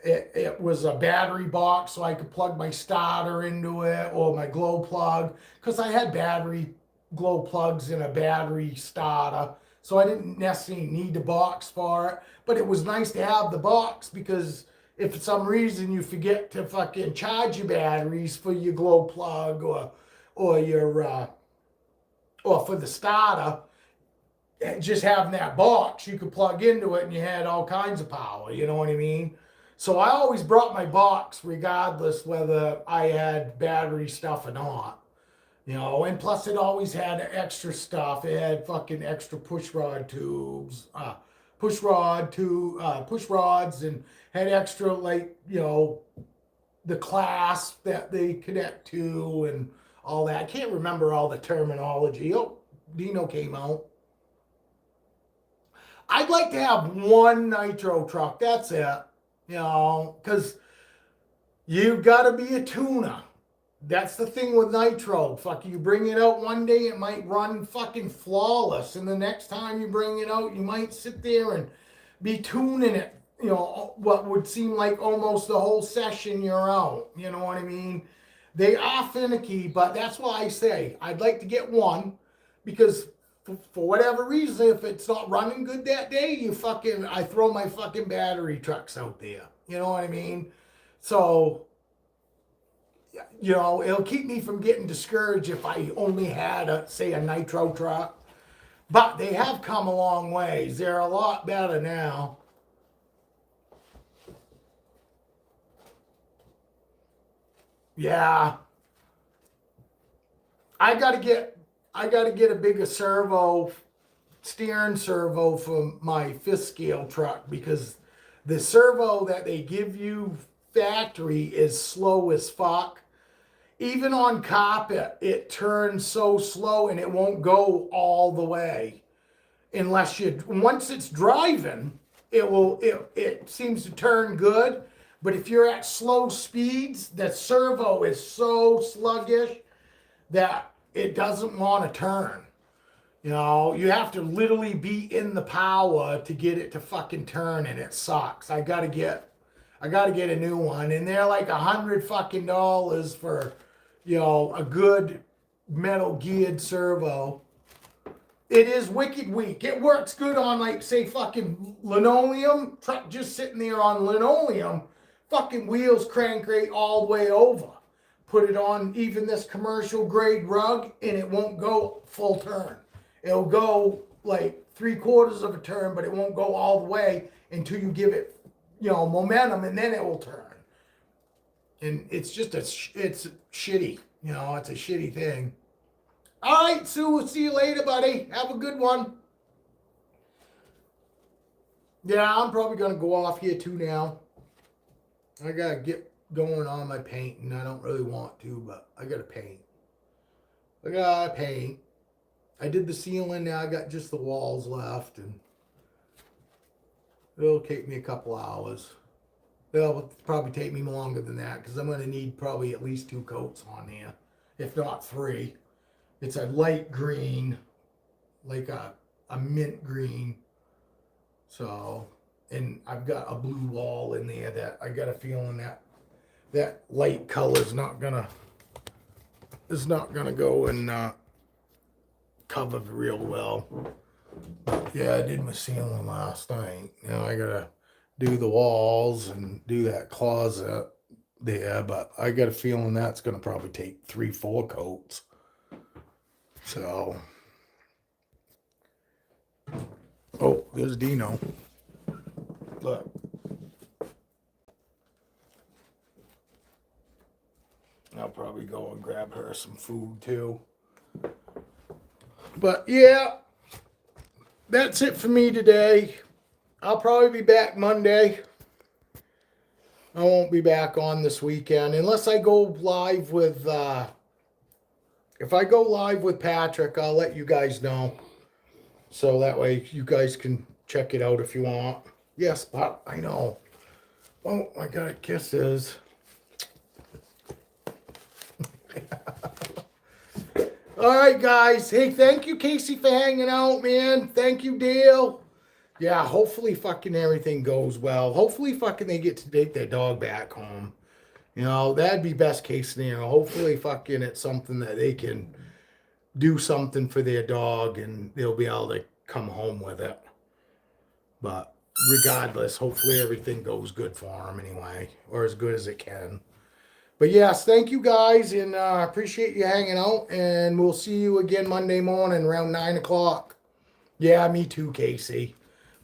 It was a battery box so I could plug my starter into it or my glow plug, because I had battery glow plugs in a battery starter, so I didn't necessarily need the box for it. But it was nice to have the box because if for some reason you forget to fucking charge your batteries for your glow plug or your or for the starter, just having that box, you could plug into it and you had all kinds of power, you know what I mean? So I always brought my box regardless whether I had battery stuff or not. You know, and plus it always had extra stuff. It had fucking extra push rod tubes, push rods, and had extra, like, you know, the clasp that they connect to and all that. I can't remember all the terminology. Oh, Dino came out. I'd like to have one nitro truck. That's it. You know, because you've got to be a tuner. That's the thing with nitro. Fuck, you bring it out one day, it might run fucking flawless, and the next time you bring it out, you might sit there and be tuning it. You know, what would seem like almost the whole session you're out. You know what I mean? They are finicky, but that's why I say I'd like to get one, because for whatever reason, if it's not running good that day, I throw my fucking battery trucks out there. You know what I mean? So, you know, it'll keep me from getting discouraged if I only had say a nitro truck. But they have come a long ways. They're a lot better now. Yeah. I gotta get a bigger steering servo for my fifth scale truck, because the servo that they give you factory is slow as fuck. Even on carpet, it turns so slow and it won't go all the way unless once it's driving, it seems to turn good. But if you're at slow speeds, the servo is so sluggish that it doesn't want to turn. You know, you have to literally be in the power to get it to fucking turn, and it sucks. I gotta get a new one, and they're like $100 for, you know, a good metal geared servo. It is wicked weak. It works good on, like, say, fucking linoleum truck, just sitting there on linoleum. Fucking wheels crank rate all the way over. Put it on even this commercial grade rug, and it won't go full turn. It'll go like 3/4 of a turn, but it won't go all the way until you give it, you know, momentum, and then it will turn. And it's just it's shitty. You know, it's a shitty thing. All right, Sue, we'll see you later, buddy. Have a good one. Yeah, I'm probably going to go off here too now. I got to get going on my painting. I don't really want to, but I got to paint. I got to paint. I did the ceiling, now I got just the walls left, and it'll take me a couple hours. It'll probably take me longer than that, because I'm going to need probably at least 2 coats on here, if not 3. It's a light green, like a mint green. So, and I've got a blue wall in there that I got a feeling that light color is not gonna go and cover real well. Yeah, I did my ceiling last night. Now I gotta do the walls and do that closet there, but I got a feeling that's gonna probably take 3-4 coats. So, oh, there's Dino. Look. I'll probably go and grab her some food too. But yeah, that's it for me today. I'll probably be back Monday. I won't be back on this weekend unless I go live with, if I go live with Patrick, I'll let you guys know. So that way you guys can check it out if you want. Yes, Pop, I know. Oh, I got kisses. All right, guys. Hey, thank you, Casey, for hanging out, man. Thank you, Dale. Yeah, hopefully fucking everything goes well. Hopefully fucking they get to take their dog back home. You know, that'd be best case scenario. Hopefully fucking it's something that they can do something for their dog and they'll be able to come home with it. But regardless, hopefully everything goes good for them anyway, or as good as it can. But yes, thank you guys, and appreciate you hanging out, and we'll see you again Monday morning around 9 o'clock. Yeah, me too, Casey.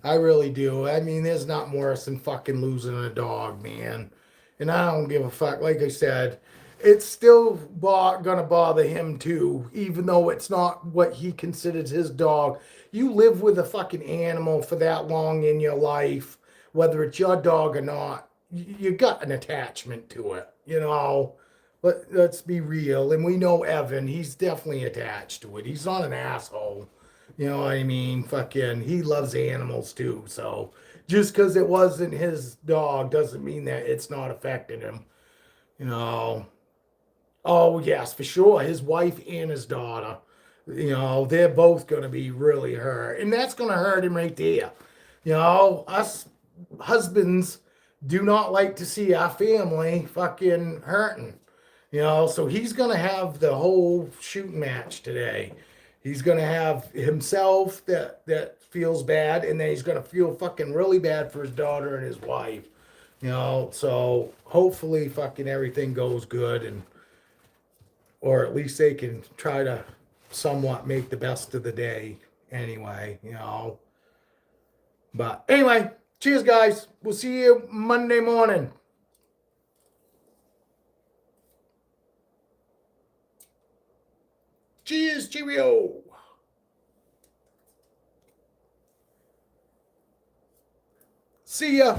I really do. I mean, there's not worse than fucking losing a dog, man. And I don't give a fuck. Like I said, it's still gonna bother him too, even though it's not what he considers his dog. You live with a fucking animal for that long in your life, whether it's your dog or not, you got an attachment to it, you know. Let's be real. And we know Evan, he's definitely attached to it. He's not an asshole. You know what I mean? Fucking, he loves animals too. So just because it wasn't his dog doesn't mean that it's not affecting him. You know? Oh, yes, for sure. His wife and his daughter, you know, they're both going to be really hurt. And that's going to hurt him right there. You know, us husbands do not like to see our family fucking hurting. You know, so he's going to have the whole shooting match today. He's going to have himself that feels bad, and then he's going to feel fucking really bad for his daughter and his wife. You know, so hopefully fucking everything goes good, and or at least they can try to somewhat make the best of the day anyway, you know. But anyway, cheers guys. We'll see you Monday morning. Cheers, cheerio. See ya.